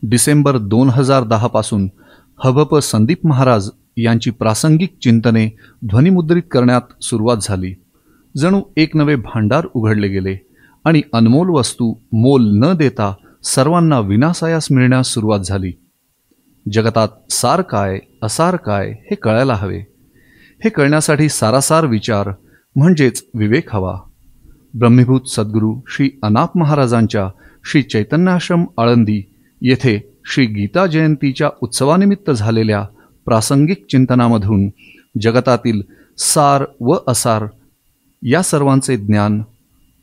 डिसेंबर 2010 पासून हभप संदीप महाराज यांची प्रासंगिक चिंतने ध्वनिमुद्रित करण्यात सुरुवात झाली. जणू एक नवे भांडार उघडले गेले आणि अनमोल वस्तू मोल न देता सर्वांना विनासायास मिळण्यास सुरुवात झाली. जगतात सार काय असार काय हे कळायला हवे. हे कळण्यासाठी सारासार विचार म्हणजेच विवेक हवा. ब्रह्मीभूत सद्गुरू श्री अनाप महाराजांच्या श्री चैतन्याश्रम आळंदी येथे श्री गीता जयंतीच्या उत्सवानिमित्त झालेल्या प्रासंगिक चिंतनामधून जगतातील सार व असार या सर्वांचे ज्ञान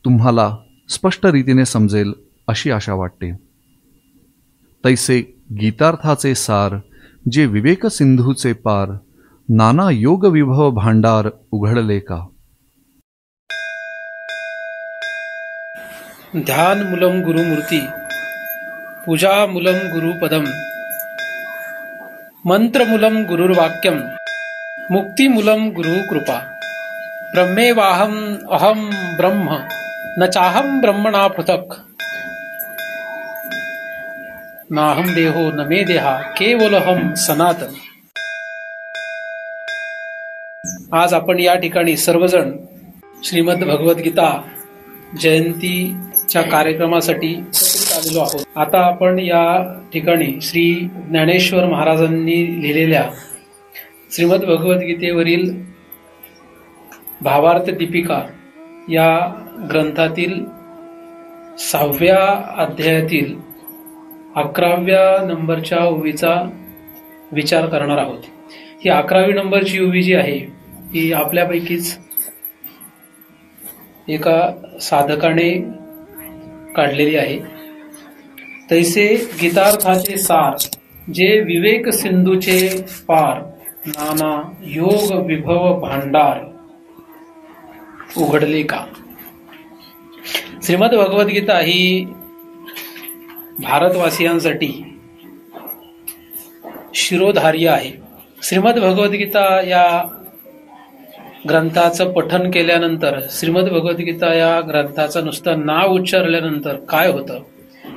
तुम्हाला स्पष्ट रीतीने समजेल अशी आशा वाटते. तैसे गीतार्थाचे सार जे विवेक सिंधूचे पार, नाना योग विभव भांडार उघडले का. ध्यान मूलम गुरुमूर्ती, पूजा मूलम गुरुपदम, मंत्र मूलम गुरुर्वाक्यम, मुक्ती मूलम गुरु कृपा. ब्रह्मेवाहम अहम ब्रह्म न चाहम ब्रह्मणा पृथक, नाहम देहो न मे देहा केवलहम सनातन. आज आपण या ठिकाणी सर्वजण श्रीमद भगवद्गीता जयंतीच्या कार्यक्रमासाठी एकत्रित आलेलो आहोत. आता आपण या ठिकाणी श्री ज्ञानेश्वर महाराजांनी लिहिलेल्या श्रीमद भगवद्गीतेवरील भावार्थ दीपिका या ग्रंथातील 6व्या अध्यायातील 11व्या नंबरच्या ओवीचा विचार करणार आहोत. ही 11वी नंबरची ओवी जी आहे ही आपल्यापैकीच एका साधकाने काढलेली आहे. तैसे गीतार्थाचे सार जे विवेक सिंधूचे पार, नाना योग विभव भांडार उघडले का. श्रीमद भगवद्गीता ही भारतवासियांसाठी शिरोधार्य आहे. श्रीमद भगवद्गीता या ग्रंथाचं पठन केल्यानंतर, श्रीमद भगवद्गीता या ग्रंथाचं नुसतं नाव उच्चारल्यानंतर काय होतं,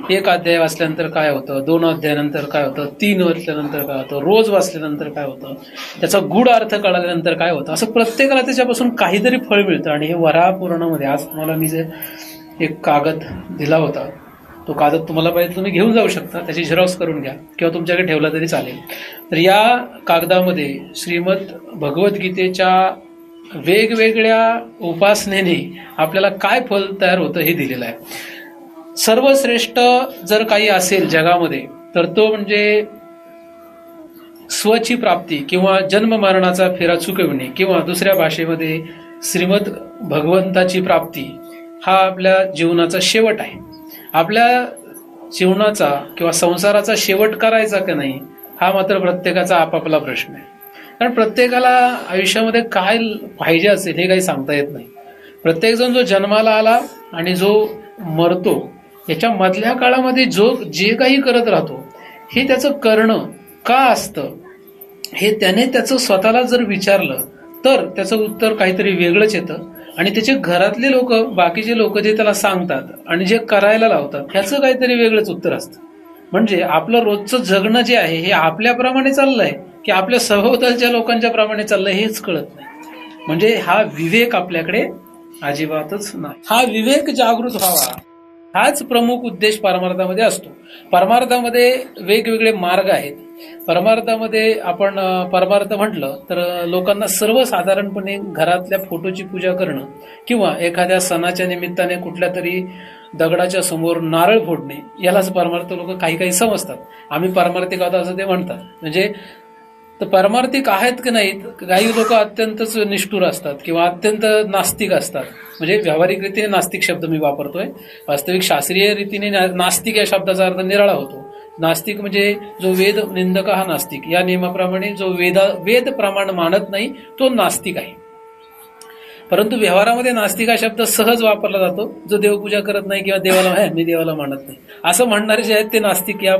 एक अध्याय वाचल्यानंतर काय होतं, 2 अध्यायानंतर काय होतं, 3 वाचल्यानंतर काय होतं, रोज वाचल्यानंतर काय होतं, त्याचा गूढ अर्थ कळाल्यानंतर काय होतं, असं प्रत्येकाला त्याच्यापासून काहीतरी फळ मिळतं. आणि हे वराह पुराणामध्ये, आज तुम्हाला मी जे एक कागद दिला होता तो कागद तुम्हाला पाहिजे तुम्ही घेऊन जाऊ शकता, त्याची झेरॉक्स करून घ्या किंवा तुमच्याकडे ठेवला तरी चालेल. तर या कागदामध्ये श्रीमद भगवद्गीतेच्या वेगवेगळ्या उपासनेने आपल्याला काय फल तयार होतं हे दिलेलं आहे. सर्वश्रेष्ठ जर काही असेल जगामध्ये तर तो म्हणजे स्वची प्राप्ती किंवा जन्म मरणाचा फेरा चुकविणे, किंवा दुसऱ्या भाषेमध्ये श्रीमद भगवंताची प्राप्ती हा आपल्या जीवनाचा शेवट आहे. आपल्या जीवनाचा किंवा संसाराचा शेवट करायचा का नाही हा मात्र प्रत्येकाचा आपापला प्रश्न आहे. कारण प्रत्येकाला आयुष्यामध्ये काय पाहिजे असेल हे काही सांगता येत नाही. प्रत्येकजण जो जन्माला आला आणि जो मरतो याच्या मधल्या काळामध्ये जे काही करत राहतो हे त्याचं करणं का असतं हे त्याने त्याचं स्वतःला जर विचारलं तर त्याचं उत्तर काहीतरी वेगळंच येतं. आणि त्याचे घरातले लोक, बाकीचे लोक जे त्याला सांगतात आणि जे करायला लावतात ह्याचं काहीतरी वेगळंच उत्तर असतं. म्हणजे आपलं रोजचं जगणं जे आहे हे आपल्याप्रमाणे चाललंय की आपल्या सभोवतालच्या लोकांच्या प्रमाणे चाललंय हेच कळत नाही. म्हणजे हा विवेक आपल्याकडे अजिबातच नाही. हा विवेक जागृत व्हावा हाच प्रमुख उद्देश परमार्थामध्ये असतो. परमार्थामध्ये वेगवेगळे मार्ग आहेत. परमार्थामध्ये आपण परमार्थ म्हटलं तर लोकांना सर्वसाधारणपणे घरातल्या फोटोची पूजा करणं किंवा एखाद्या सणाच्या निमित्ताने कुठल्या तरी दगडाच्या समोर नारळ फोडणे यालाच परमार्थ लोक काही काही समजतात. आम्ही परमार्थिक आहोत असं ते म्हणतात. म्हणजे तर परमार्थिक आहेत की नाहीत, काही लोक अत्यंतच निष्ठुर असतात किंवा अत्यंत नास्तिक असतात. म्हणजे व्यावहारिक रीतीने नास्तिक शब्द मी वापरतोय, वास्तविक शास्त्रीय रीतीने नास्तिक या शब्दाचा अर्थ निराळा होतो. नास्तिक म्हणजे जो वेद निंदक हा नास्तिक. या नियमाप्रमाणे जो वेद प्रमाण मानत नाही तो नास्तिक आहे. परंतु व्यवहारामध्ये नास्तिक हा शब्द सहज वापरला जातो. जो देवपूजा करत नाही किंवा देवाला मी देवाला मानत नाही असं म्हणणारे जे आहेत ते नास्तिक या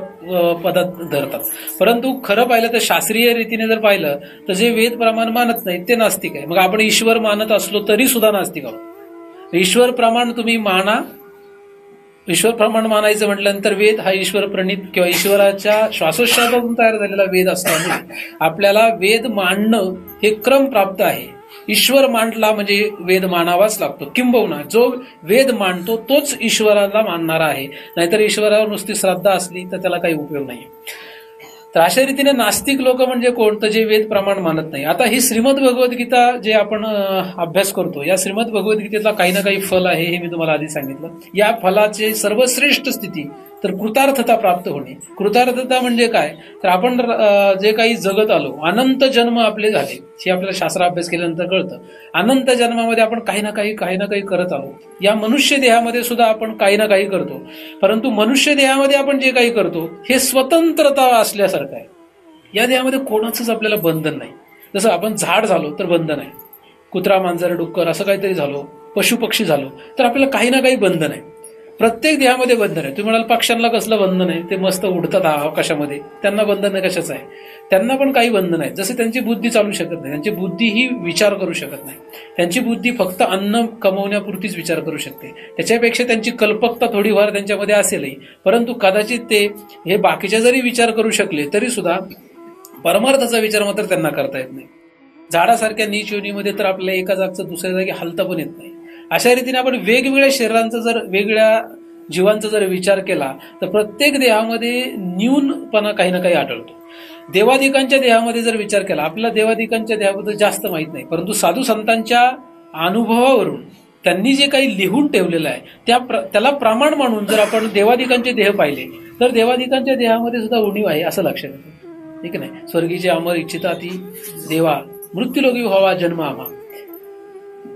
पदात धरतात. परंतु खरं पाहिलं तर शास्त्रीय रीतीने जर पाहिलं तर जे वेद प्रमाण मानत नाही ते नास्तिक आहे. मग आपण ईश्वर मानत असलो तरी सुद्धा नास्तिक आहोत. ईश्वर प्रमाण तुम्ही माना ईश्वर प्रमाण मानायचं म्हटल्यानंतर वेद हा ईश्वर प्रणित किंवा ईश्वराच्या श्वासोच्छवासातून तयार झालेला वेद असल्यामुळे आपल्याला वेद मांडणं हे क्रम प्राप्त आहे. ईश्वर मांडला म्हणजे वेद मानावाच लागतो. किंबहुना जो वेद मांडतो तोच ईश्वराला मानणारा आहे. नाहीतर ईश्वरावर नुसती श्रद्धा असली तर त्याला काही उपयोग नाही. तर अशा रीतीने नास्तिक लोक म्हणजे कोण, तर जे वेद प्रमाण मानत नाही. आता ही श्रीमद भगवद्गीता जे आपण अभ्यास करतो, या श्रीमद भगवद्गीतेला काही ना काही फल आहे हे मी तुम्हाला आधी सांगितलं. या फलाचे सर्वश्रेष्ठ स्थिती तर कृतार्थता प्राप्त होणे. कृतार्थता म्हणजे काय, तर आपण जे काही जगत आलो, अनंत जन्म आपले झाले, हे आपल्याला शास्त्र अभ्यास केल्यानंतर कळतं. अनंत जन्मामध्ये आपण काही ना काही करत आलो. या मनुष्य देहामध्ये सुद्धा आपण काही ना काही करतो. परंतु मनुष्य देहामध्ये आपण जे काही करतो हे स्वतंत्रता असल्यासारखं आहे. या देहामध्ये कोणाचंच आपल्याला बंधन नाही. जसं आपण झाड झालो तर बंधन आहे, कुत्रा मांजर डुक्कर असं काहीतरी झालो, पशु पक्षी झालो तर आपल्याला काही ना काही बंधन आहे. प्रत्येक देहामध्ये बंधन आहे. तुम्ही म्हणाल पक्ष्यांना कसलं बंधन आहे, ते मस्त उडतात आकाशामध्ये, त्यांना बंधन आहे कशाचं आहे. त्यांना पण काही बंधन आहे. जसे त्यांची बुद्धी चालू शकत नाही, त्यांची बुद्धी ही विचार करू शकत नाही. त्यांची बुद्धी फक्त अन्न कमवण्यापुरतीच विचार करू शकते. त्याच्यापेक्षा त्यांची कल्पकता थोडीफार त्यांच्यामध्ये असेलही, परंतु कदाचित ते हे बाकीच्या जरी विचार करू शकले तरी सुद्धा परमार्थाचा विचार मात्र त्यांना करता येत नाही. झाडासारख्या नीच योनीमध्ये तर आपल्याला एका जागचं दुसऱ्या जागी हलता पण येत नाही. अशा रीतीने आपण वेगवेगळ्या शरीरांचा जर वेगळ्या जीवांचा जर विचार केला तर प्रत्येक देहामध्ये न्यूनपणा काही ना काही आढळतो. देवादिकांच्या देहामध्ये जर विचार केला, आपल्याला देवादिकांच्या देहाबद्दल जास्त माहित नाही, परंतु साधू संतांच्या अनुभवावरून त्यांनी जे काही लिहून ठेवलेलं आहे त्याला प्रमाण मानून जर आपण देवादिकांचे देह पाहिले तर देवादिकांच्या देहामध्ये सुद्धा उणीव आहे असं लक्षात येतं. ठीक नाही. स्वर्गीचे अमर इच्छिता ती देवा, मृत्यूलोकी व्हावा जन्म आम्हा,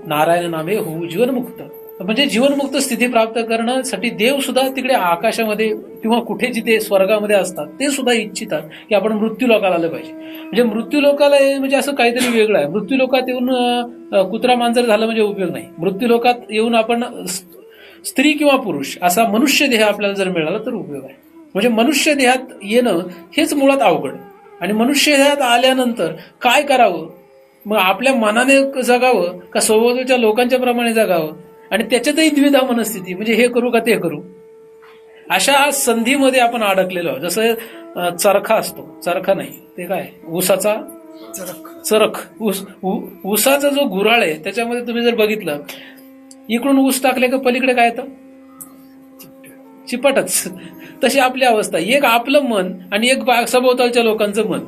नारायण नामे होऊ जीवनमुक्त. म्हणजे जीवनमुक्त स्थिती प्राप्त करण्यासाठी देव सुद्धा तिकडे आकाशामध्ये किंवा कुठे जिथे स्वर्गामध्ये असतात ते सुद्धा इच्छितात की आपण मृत्यूलोकाला आलं पाहिजे. म्हणजे मृत्यूलोकाला म्हणजे असं काहीतरी वेगळं आहे. मृत्यूलोकात येऊन कुत्रा मांजर झालं म्हणजे उपयोग नाही. मृत्यूलोकात येऊन आपण स्त्री किंवा पुरुष असा मनुष्य देह आपल्याला जर मिळाला तर उपयोग आहे. म्हणजे मनुष्य देहात येणं हेच मुळात अवघड. आणि मनुष्य देहात आल्यानंतर काय करावं, मग आपल्या मनाने जगावं का सोबतच्या लोकांच्या प्रमाणे जगावं, आणि त्याच्यातही द्विधा मनस्थिती, म्हणजे हे करू का ते करू, अशा संधीमध्ये आपण अडकलेलो आहोत. जसं चरखा असतो, चरखा नाही ते काय ऊसाचा चरख, ऊसाचा जो गुऱ्हाळ आहे त्याच्यामध्ये तुम्ही जर बघितलं, इकडून ऊस टाकले का पलीकडे काय येतं, चिपाटच. तशी आपली अवस्था, एक आपलं मन आणि एक सभोवतालच्या लोकांचं मन.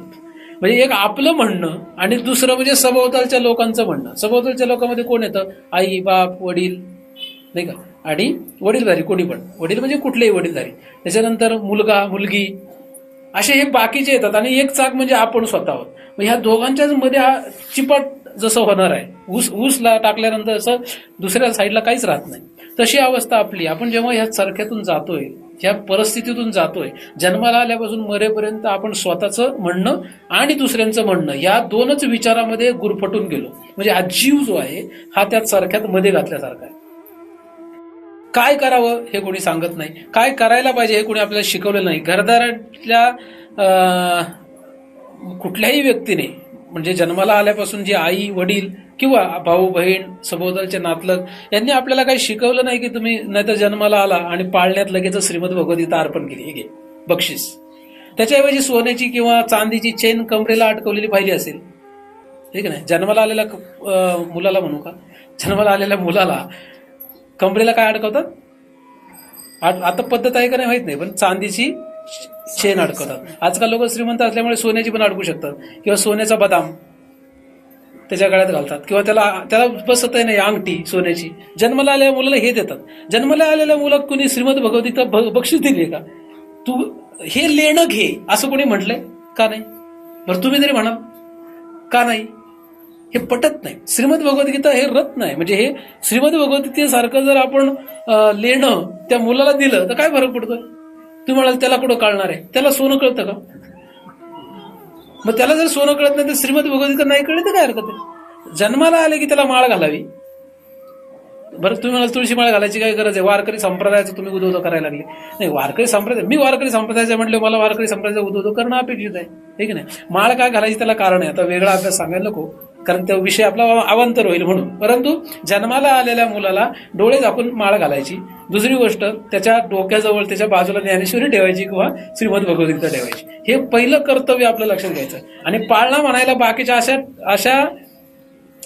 म्हणजे एक आपलं म्हणणं आणि दुसरं म्हणजे सभोवतालच्या लोकांचं म्हणणं. सभोवतालच्या लोकांमध्ये कोण येतं, आई बाप वडील नाही का, आणि वडीलधारी कोणी पण, वडील म्हणजे कुठलेही वडीलधारी, त्याच्यानंतर मुलगा मुलगी असे हे बाकीचे येतात, आणि एक चाक म्हणजे आपण स्वतः आहोत. मग ह्या दोघांच्याच मध्ये हा चिपट जसं होणार आहे, ऊसला टाकल्यानंतर असं दुसऱ्या साईडला काहीच राहत नाही, तशी अवस्था आपली. आपण जेव्हा ह्या चरख्यातून जातोय, ह्या परिस्थितीतून जातोय, जन्माला आल्यापासून मरेपर्यंत आपण स्वतःचं म्हणणं आणि दुसऱ्यांचं म्हणणं या दोनच विचारामध्ये गुरफटून गेलो. म्हणजे हा जीव जो आहे हा त्या चरख्यात मध्ये घातल्यासारखा आहे. काय करावं हे कोणी सांगत नाही, काय करायला पाहिजे हे कोणी आपल्याला शिकवलेलं नाही. घरदारातल्या कुठल्याही व्यक्तीने, म्हणजे जन्माला आल्यापासून जे आई वडील किंवा भाऊ बहीण सभोवतालचे नातलग यांनी आपल्याला काही शिकवलं नाही की तुम्ही नाहीतर जन्माला आला आणि पाळण्यात लगेच श्रीमद भगवद्गीता अर्पण केली, हे घे बक्षीस. त्याच्याऐवजी सोन्याची किंवा चांदीची चेन कमरेला अटकवलेली पाहिली असेल, ठीक नाही. जन्माला आलेल्या मुलाला म्हणू का, जन्माला आलेल्या मुलाला कमरेला काय अडकवतात, आता पद्धत आहे का नाही माहित नाही, पण चांदीची चेन अडकवतात. आजकाल लोक श्रीमंत असल्यामुळे सोन्याची पण अडकू शकतात, किंवा सोन्याचा बदाम त्याच्या गळ्यात घालतात, किंवा त्याला बसत नाही अंगठी सोन्याची. जन्माला आलेल्या मुलाला हे देतात. जन्माला आलेल्या मुलाला कुणी श्रीमद भगवद्गीता बक्षीस दिली का, तू हे लेणं घे असं कोणी म्हटलंय का नाही, बरं तुम्ही तरी म्हणाल का नाही, हे पटत नाही. श्रीमद भगवद्गीता हे रत्न आहे. म्हणजे हे श्रीमद भगवद्गीतेसारखं जर आपण लेणं त्या मुलाला दिलं तर काय फरक पडतोय. तुम्ही म्हणाल त्याला कुठं कळणार आहे, त्याला सोनं कळतं का, मग त्याला जर सोनं कळत नाही तर श्रीमद भगवद्गीता नाही कळले तर काय हरकत आहे. जन्माला आले की त्याला माळ घालावी. बरं तुम्ही म्हणाल तुळशी माळ घालायची काय गरज आहे, वारकरी संप्रदायाचं तुम्ही उदोदो करायला लागले. नाही, वारकरी संप्रदाय, मी वारकरी संप्रदायाचं म्हटलं, मला वारकरी संप्रदायाचा उदोदो करणं अपेक्षित आहे, ठीक नाही. माळ काय घालायची त्याला कारण आहे, आता वेगळा अभ्यास सांगायला नको, कारण तो विषय आपला अवांतर होईल म्हणून. परंतु जन्माला आलेल्या मुलाला डोळे झाकून माळ घालायची दुसरी गोष्ट, त्याच्या डोक्याजवळ त्याच्या बाजूला ज्ञानेश्वरी ठेवायची किंवा श्रीमद भगवद्गीता ठेवायची. हे पहिलं कर्तव्य आपलं लक्षात घ्यायचं. आणि पाळणा म्हणायला बाकीच्या अशा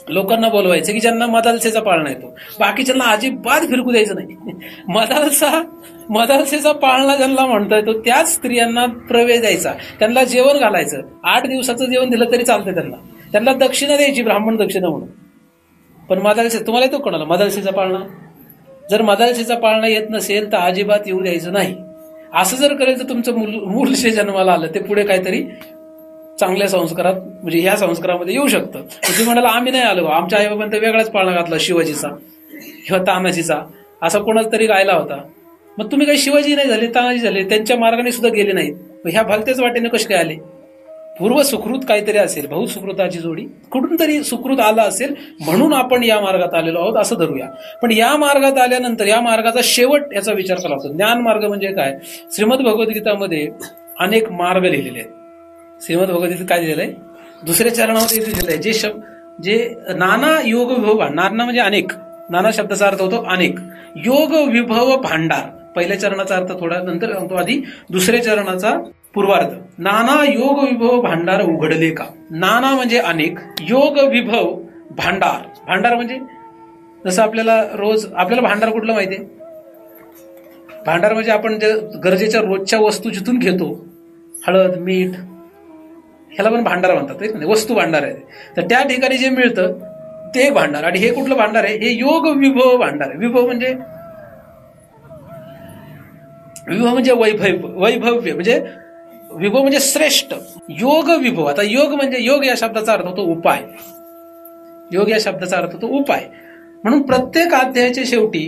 लोकांना बोलवायचं की ज्यांना मदालसेचा पाळणा येतो. बाकीच्यांना अजिबात फिरकू द्यायचं नाही. मदालसेचा पाळणा ज्यांना म्हणता येतो त्याच स्त्रियांना प्रवेश द्यायचा, त्यांना जेवण घालायचं. 8 दिवसाचं जेवण दिलं तरी चालतं. त्यांना दक्षिणा द्यायची, ब्राह्मण दक्षिणा म्हणून. पण मदालसे तुम्हाला येतो कोणाला मदालसेचा पाळणा? जर मदालसेचा पाळणा येत नसेल तर अजिबात येऊ द्यायचं नाही. असं जर करेल तर तुमचं मूल जन्माला आलं ते पुढे काहीतरी चांगल्या संस्कारात म्हणजे ह्या संस्कारामध्ये येऊ शकतं. तुम्ही म्हणाला आम्ही नाही आलो, आमच्या आईबाबांनी तर वेगळाच पाळणा घातला शिवाजीचा किंवा तानाजीचा, असा कोणाच तरी गायला होता. मग तुम्ही काही शिवाजी नाही झाले, तानाजी झाले, त्यांच्या मार्गाने सुद्धा गेले नाहीत. ह्या भलत्याच वाटेने कसे काय आले? पूर्व सुकृत काहीतरी असेल, बहुत सुकृताची जोडी, कुठून तरी सुकृत आला असेल म्हणून आपण या मार्गात आलेलो आहोत असं धरूया. पण या मार्गात आल्यानंतर या मार्गाचा शेवट याचा विचार करावा लागतो. ज्ञान मार्ग म्हणजे काय? श्रीमद भगवद्गीतामध्ये अनेक मार्ग लिहिलेले आहेत. श्रीमद भगवद्गीतेत काय दिलेलं आहे? दुसऱ्या चरणामध्ये दिलेलं आहे जे नाना योग विभव, नाना म्हणजे अनेक, नाना शब्दाचा अर्थ होतो अनेक, योग विभव भांडार. पहिल्या चरणाचा अर्थ थोडा नंतर सांगतो, आधी दुसऱ्या चरणाचा पूर्वार्ध. नाना योग विभव भांडार उघडले का. नाना म्हणजे अनेक, योग विभव भांडार. भांडार म्हणजे जसं आपल्याला भांडार कुठलं माहितीये? भांडार म्हणजे आपण जे गरजेच्या रोजच्या वस्तू जिथून घेतो, हळद, मीठ, ह्याला पण भांडार म्हणतात, वस्तू भांडार आहे. तर त्या ठिकाणी जे मिळतं ते एक भांडार. आणि हे कुठलं भांडार आहे? हे योग विभव भांडार आहे. विभव म्हणजे वैभव्य म्हणजे विभव म्हणजे श्रेष्ठ. योग विभव. आता योग म्हणजे योग या शब्दाचा अर्थ होतो उपाय. योग या शब्दाचा अर्थ होतो उपाय. म्हणून प्रत्येक अध्यायाच्या शेवटी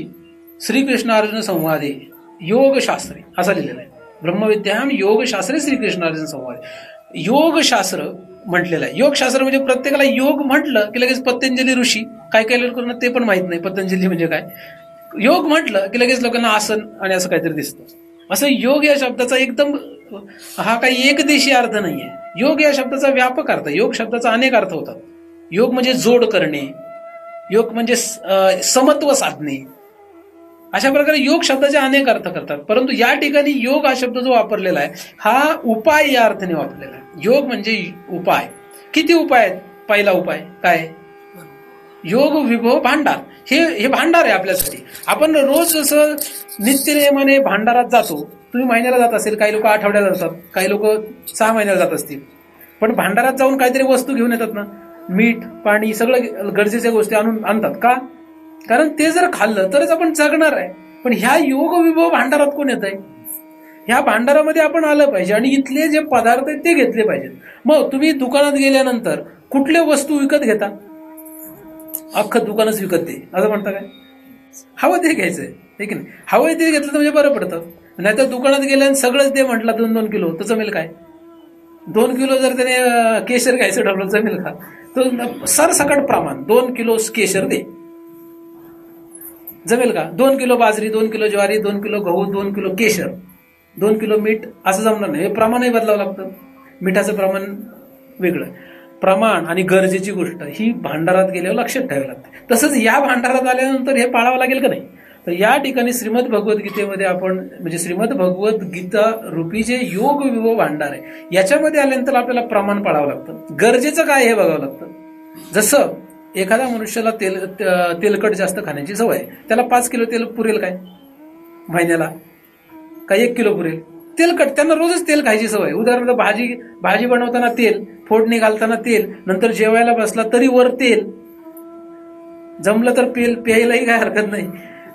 श्रीकृष्ण अर्जुन संवादे योगशास्त्री असा लिहिलेला आहे. ब्रह्मविद्याम योगशास्त्रे श्रीकृष्ण अर्जुन संवादे. योगशास्त्र म्हटलेलं आहे. योगशास्त्र म्हणजे प्रत्येकाला योग म्हटलं की लगेच पतंजली ऋषी, काय काय लोकांना ते पण माहित नाही पतंजली म्हणजे काय. योग म्हटलं की लगेच लोकांना आसन आणि असं काहीतरी दिसतं. असं योग या शब्दाचा एकदम हा काही एकदेशी अर्थ नाहीये. योग या शब्दाचा व्यापक अर्थ. योग शब्दाचा अनेक अर्थ होतात. योग म्हणजे जोड करणे, योग म्हणजे समत्व साधणे, अशा प्रकारे योग शब्दाचे अनेक अर्थ करतात. परंतु या ठिकाणी योग हा शब्द जो वापरलेला आहे हा उपाय या अर्थाने वापरलेला आहे. योग म्हणजे उपाय. किती उपाय आहेत? पहिला उपाय काय? योग विभव भांडार. हे भांडार आहे आपल्यासाठी. आपण रोज जसं नित्यनेमाने भांडारात जातो. तुम्ही महिन्याला जात असेल, काही लोक आठवड्याला जातात, काही लोक 6 महिन्याला जात असतील. पण भांडारात जाऊन काहीतरी वस्तू घेऊन येतात ना, मीठ, पाणी, सगळं गरजेच्या गोष्टी आणतात. का? कारण ते जर खाल्लं तरच आपण जगणार आहे. पण ह्या योग विभव भांडारात कोण येत आहे? ह्या भांडारामध्ये आपण आलं पाहिजे आणि इथले जे पदार्थ आहेत ते घेतले पाहिजेत. मग तुम्ही दुकानात गेल्यानंतर कुठल्या वस्तू विकत घेता? अख्खं दुकानच विकत दे असं म्हणता काय? हवं ते घ्यायचंय, हे की नाही? हवं ते घेतलं तर म्हणजे बरं पडतं. नाहीतर दुकानात गेल्यानं सगळंच दे म्हटलं 2-2 किलो तर जमेल काय? 2 किलो जर त्याने केशर घ्यायचं ठरवलं जमेल का? तर सरसकट प्रमाण 2 किलो केशर दे, जमेल का? 2 किलो बाजरी, 2 किलो ज्वारी, 2 किलो गहू, 2 किलो केशर, 2 किलो मीठ असं जमणार नाही. हे प्रमाणही बदलावं लागतं. मिठाचं प्रमाण वेगळं. प्रमाण आणि गरजेची गोष्ट ही भांडारात गेल्यावर लक्षात ठेवावी लागते. तसंच या भांडारात आल्यानंतर हे पाळावं लागेल का नाही? तर या ठिकाणी श्रीमद भगवद्गीतेमध्ये आपण म्हणजे श्रीमद भगवद्गीता रूपी जे योग विभव भांडार आहे याच्यामध्ये आल्यानंतर आपल्याला प्रमाण पाळावं लागतं. गरजेचं काय हे बघावं लागतं. जसं एखाद्या मनुष्याला तेलकट जास्त खाण्याची सवय आहे, त्याला 5 किलो तेल पुरेल काय महिन्याला? काय 1 किलो पुरेल? तेलकट त्यांना रोजच तेल खायची सवय. उदाहरणार्थ भाजी बनवताना तेल, फोडणी घालताना तेल, नंतर जेवायला बसला तरी वर तेल, जमलं तर प्यायलाही काय हरकत नाही.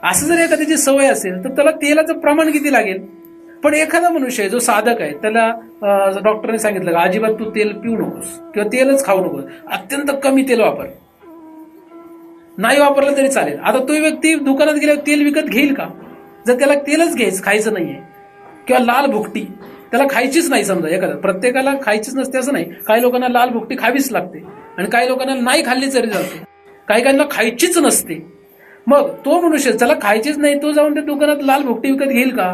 असं जर एखाद्याची सवय असेल तर त्याला तेलाचं प्रमाण किती लागेल? पण एखादा मनुष्य आहे जो साधक आहे, त्याला डॉक्टरने सांगितलं का अजिबात तू तेल पिऊ नकोस किंवा तेलच खाऊ नकोस, अत्यंत कमी तेल वापर, नाही वापरलं तरी चालेल. आता तो व्यक्ती दुकानात गेल्यावर तेल विकत घेईल का? जर त्याला तेलच खायचं नाहीये किंवा लाल भुकटी त्याला खायचीच नाही, समजा एखादा, प्रत्येकाला खायचीच नसते असं नाही, काही लोकांना लाल भुकटी खावीच लागते आणि काही लोकांना नाही खाल्ली तरी चालते, काही काहींना खायचीच नसते. मग तो मनुष्य ज्याला खायचीच नाही तो जाऊन त्या दुकानात लाल भुकटी विकत घेईल का?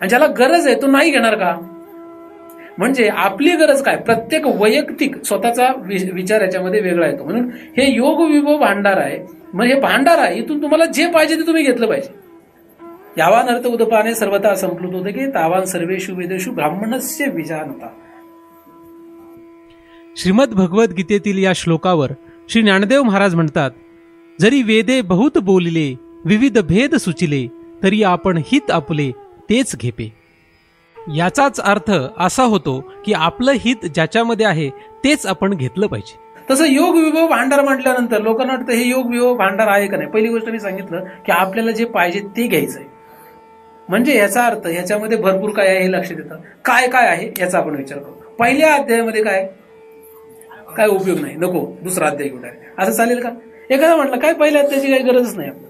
आणि ज्याला गरज आहे तो नाही घेणार का? म्हणजे आपली गरज काय, प्रत्येक वैयक्तिक स्वतःचा विचार याच्यामध्ये वेगळा येतो. म्हणून हे योग विभव भांडार आहे. मग हे भांडार आहे, इथून तुम्हाला जे पाहिजे ते तुम्ही घेतलं पाहिजे. यावान अर्थ उदपाने सर्वथा संप्लुत होते की तावान सर्वेषु वेदेषु ब्राह्मणस्य विजानता. श्रीमद भगवद्गीतेतील या श्लोकावर श्री ज्ञानदेव महाराज म्हणतात, जरी वेदे बहुत बोलिले विविध भेद सुचिले, तरी आपण हित आपले तेच घेपे. याचाच अर्थ असा होतो की आपलं हित ज्याच्यामध्ये आहे तेच आपण घेतलं पाहिजे. तसं योग विभव भांडार म्हटल्यानंतर लोकांना वाटतं हे योग विभव भांडार आहे का नाही. पहिली गोष्ट मी सांगितलं की आपल्याला जे पाहिजे ते घ्यायचंय. म्हणजे याचा अर्थ याच्यामध्ये भरपूर काय आहे हे लक्षात येतं. काय काय आहे याचा आपण विचार करू. पहिल्या अध्यायामध्ये काय उपयोग नाही, नको दुसरा अध्याय घेऊन असं चालेल का. एखादा म्हटलं काय पहिल्या अध्यायाची काही गरजच नाही आपल्याला.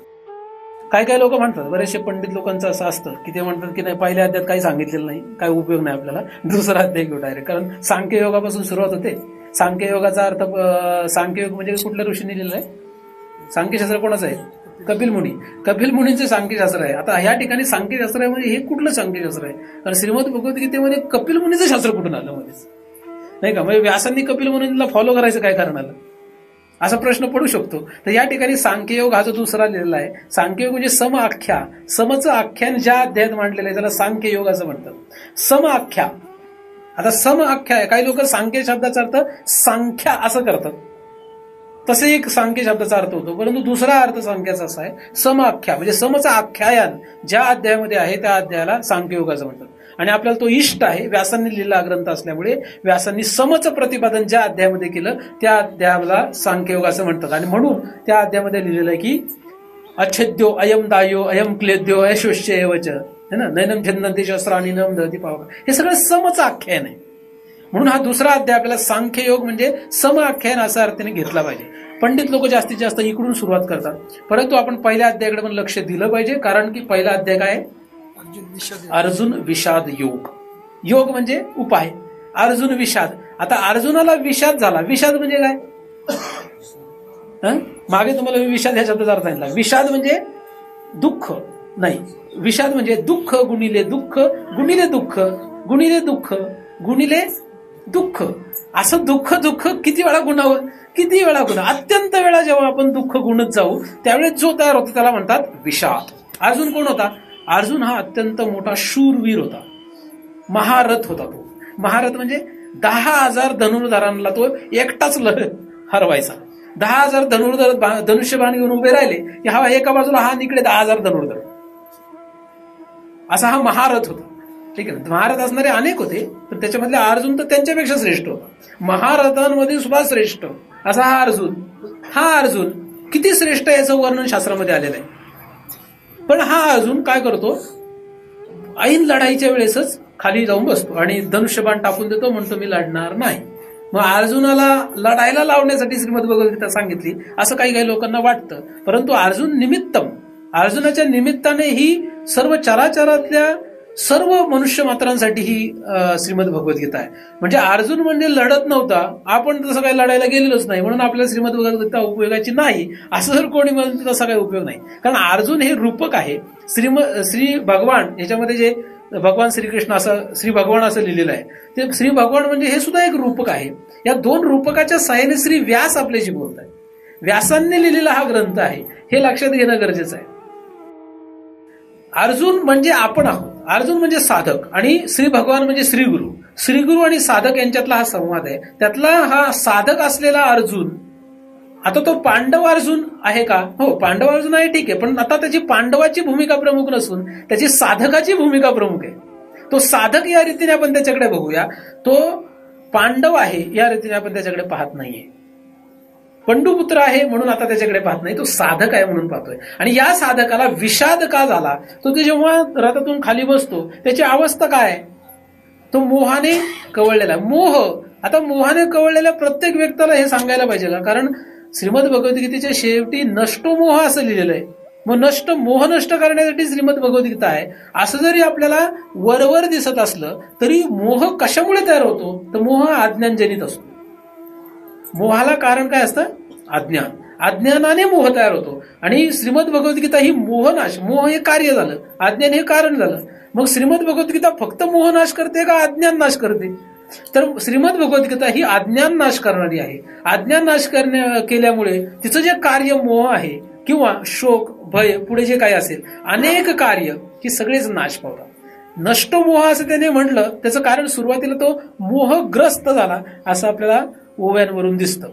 काय लोक म्हणतात, बरेचसे पंडित लोकांचं असं असतं की ते म्हणतात की नाही पहिल्या अध्यायात काही सांगितलेलं नाही, काय उपयोग नाही आपल्याला, दुसरा अध्याय घेऊ डायरेक्ट. कारण सांख्ययोगापासून सुरुवात होते. सांख्ययोगाचा अर्थ, सांख्ययोग म्हणजे कुठल्या ऋषीने लिहिलं आहे, सांख्यशास्त्र कोणाचं आहे, कपिल मुनी. कपिल मुनींचे सांख्यशास्त्र आहे. आता ह्या ठिकाणी सांख्यशास्त्र आहे म्हणजे हे कुठलं सांख्यशास्त्र आहे. कारण श्रीमद भगवद्गीतेमध्ये कपिल मुनीचं शास्त्र कुठून आलं मध्येच, नाही का. म्हणजे व्यासांनी कपिल मुनींना फॉलो करायचं काय कारण आलं, असा प्रश्न पडू शकतो. तर या ठिकाणी सांख्ययोग हा जो दुसरा लिहिलेला आहे, सांख्ययोग म्हणजे सम आख्या, समचं आख्यान ज्या अध्यायात मांडलेलं आहे त्याला सांख्ययोग असं म्हणतात. सम आख्या. आता सम आख्या आहे, काही लोक सांख्य शब्दाचा अर्थ सांख्या असं करतात, तसे एक सांख्य शब्दाचा अर्थ होतो. परंतु दुसरा अर्थ सांख्याचा असा आहे, सम आख्या म्हणजे समचं आख्यायन ज्या अध्यायामध्ये आहे त्या अध्यायाला सांख्ययोग असं म्हणतात. आणि आपल्याला तो इष्ट आहे, व्यासांनी लिहिलेला ग्रंथ असल्यामुळे व्यासांनी समचं प्रतिपादन ज्या अध्यायामध्ये केलं त्या अध्यायाला सांख्ययोग असं म्हणतात. आणि म्हणून त्या अध्यायामध्ये लिहिलेलं आहे की अच्छेद्यो अयम दायो अयम क्लेद्यो अयशोष्य एवच है ना, नैनम छंदंती शस्त्राणी नम दहती पावका, हे सगळं समचं आख्यान आहे. म्हणून हा दुसरा अध्याय आपल्याला सांख्ययोग म्हणजे सम आख्यान असा अर्थाने घेतला पाहिजे. पंडित लोक जास्तीत जास्त इकडून सुरुवात करतात, परंतु आपण पहिल्या अध्यायाकडे पण लक्ष दिलं पाहिजे. कारण की पहिला अध्याय काय, अर्जुन विषाद योग. योग म्हणजे उपाय, अर्जुन विषाद. आता अर्जुनाला विषाद झाला. विषाद म्हणजे काय, मागे तुम्हाला मी विषाद ह्या शब्दाचा अर्थ सांगितला. विषाद म्हणजे दुःख नाही, विषाद म्हणजे दुःख गुणिले दुःख गुणिले दुःख गुणिले दुःख गुणिले दुःख. असं दुःख दुःख किती वेळा गुणावं, किती वेळा गुणा, अत्यंत वेळा जेव्हा आपण दुःख गुणत जाऊ त्यावेळेस जो तयार होतो त्याला म्हणतात विषाद. अर्जुन कोण होता, अर्जुन हा अत्यंत मोठा शूरवीर होता, महारथ होता. तो महारथ म्हणजे 10,000 धनुर्धरांना तो एकटाच हरवायचा. 10,000 धनुर्धर धनुष्यबाण घेऊन उभे राहिले की हा एका बाजूला, हा इकडे 10,000 धनुर्धर, असा हा महारथ होता. ठीक आहे, महारथ असणारे अनेक होते पण त्याच्यामधले अर्जुन तर त्यांच्यापेक्षा श्रेष्ठ होता. महारथांमध्ये सुद्धा श्रेष्ठ असा हा अर्जुन. हा अर्जुन किती श्रेष्ठ याचं वर्णन शास्त्रामध्ये आलेलं आहे. पण हा अर्जुन काय करतो, ऐन लढाईच्या वेळेसच खाली जाऊन बसतो आणि धनुष्यबाण टाकून देतो, म्हणतो मी लढणार नाही. मग अर्जुनाला लढायला लावण्यासाठी श्रीमद भगवद्गीता सांगितली असं काही काही लोकांना वाटतं. परंतु अर्जुन निमित्तम, अर्जुनाच्या निमित्ताने ही सर्व चराचरातल्या सर्व मनुष्य मात्रांसाठी ही श्रीमद भगवद्गीता आहे. म्हणजे अर्जुन म्हणजे लढत नव्हता, आपण तसं काही लढायला गेलेलोच नाही म्हणून आपल्याला श्रीमद भगवद्गीता उपयोगाची नाही असं जर कोणी म्हणतं तसा काही उपयोग नाही. कारण अर्जुन हे रूपक आहे. श्री भगवान याच्यामध्ये जे भगवान श्रीकृष्ण असं श्री भगवान असं लिहिलेलं आहे, ते श्री भगवान म्हणजे हे सुद्धा एक रूपक आहे. या दोन रूपकाच्या सहाय्याने श्री व्यास आपल्याशी बोलत आहे. व्यासांनी लिहिलेला हा ग्रंथ आहे हे लक्षात घेणं गरजेचं आहे. अर्जुन म्हणजे आपण आहोत, अर्जुन म्हणजे साधक आणि श्री भगवान म्हणजे श्रीगुरु. श्रीगुरु आणि साधक यांच्यातला हा संवाद आहे. त्यातला हा साधक असलेला अर्जुन, आता तो पांडव अर्जुन आहे का, हो पांडव अर्जुन आहे ठीक आहे, पण आता त्याची पांडवाची भूमिका प्रमुख नसून त्याची साधकाची भूमिका प्रमुख आहे. तो साधक या रीतीने आपण त्याच्याकडे बघूया, तो पांडव आहे या रीतीने आपण त्याच्याकडे पाहत नाहीये. पंडुपुत्र आहे म्हणून आता त्याच्याकडे पाहत नाही, तो साधक आहे म्हणून पाहतोय. आणि या साधकाला विषाद का झाला, तो जेव्हा रथातून खाली बसतो त्याची अवस्था काय आहे, तो मोहाने कवळलेला. मोह, आता मोहाने कवळलेल्या प्रत्येक व्यक्तीला हे सांगायला पाहिजे का, कारण श्रीमद भगवद्गीतेच्या शेवटी नष्टो मोह असं लिहिलेलं आहे. मग मोह नष्ट करण्यासाठी श्रीमद भगवद्गीता आहे असं जरी आपल्याला वरवर दिसत असलं तरी मोह कशामुळे तयार होतो, तर मोह अज्ञानजनित असतो. मोहाला कारण काय असतं, अज्ञान. अज्ञानाने मोह तयार होतो आणि श्रीमद भगवद्गीता ही मोहनाश, मोह हे कार्य झालं, अज्ञान हे कारण झालं. मग श्रीमद भगवद्गीता फक्त मोहनाश करते का अज्ञान नाश करते, तर श्रीमद भगवद्गीता ही अज्ञान नाश करणारी आहे. अज्ञान नाश केल्यामुळे तिचं जे कार्य मोह आहे किंवा शोक भय पुढे जे काही असेल अनेक कार्य ही सगळेच नाश पावतात. नष्ट मोह असं त्याने म्हटलं, त्याचं कारण सुरुवातीला तो मोहग्रस्त झाला असं आपल्याला ओव्यांवरून दिसतं.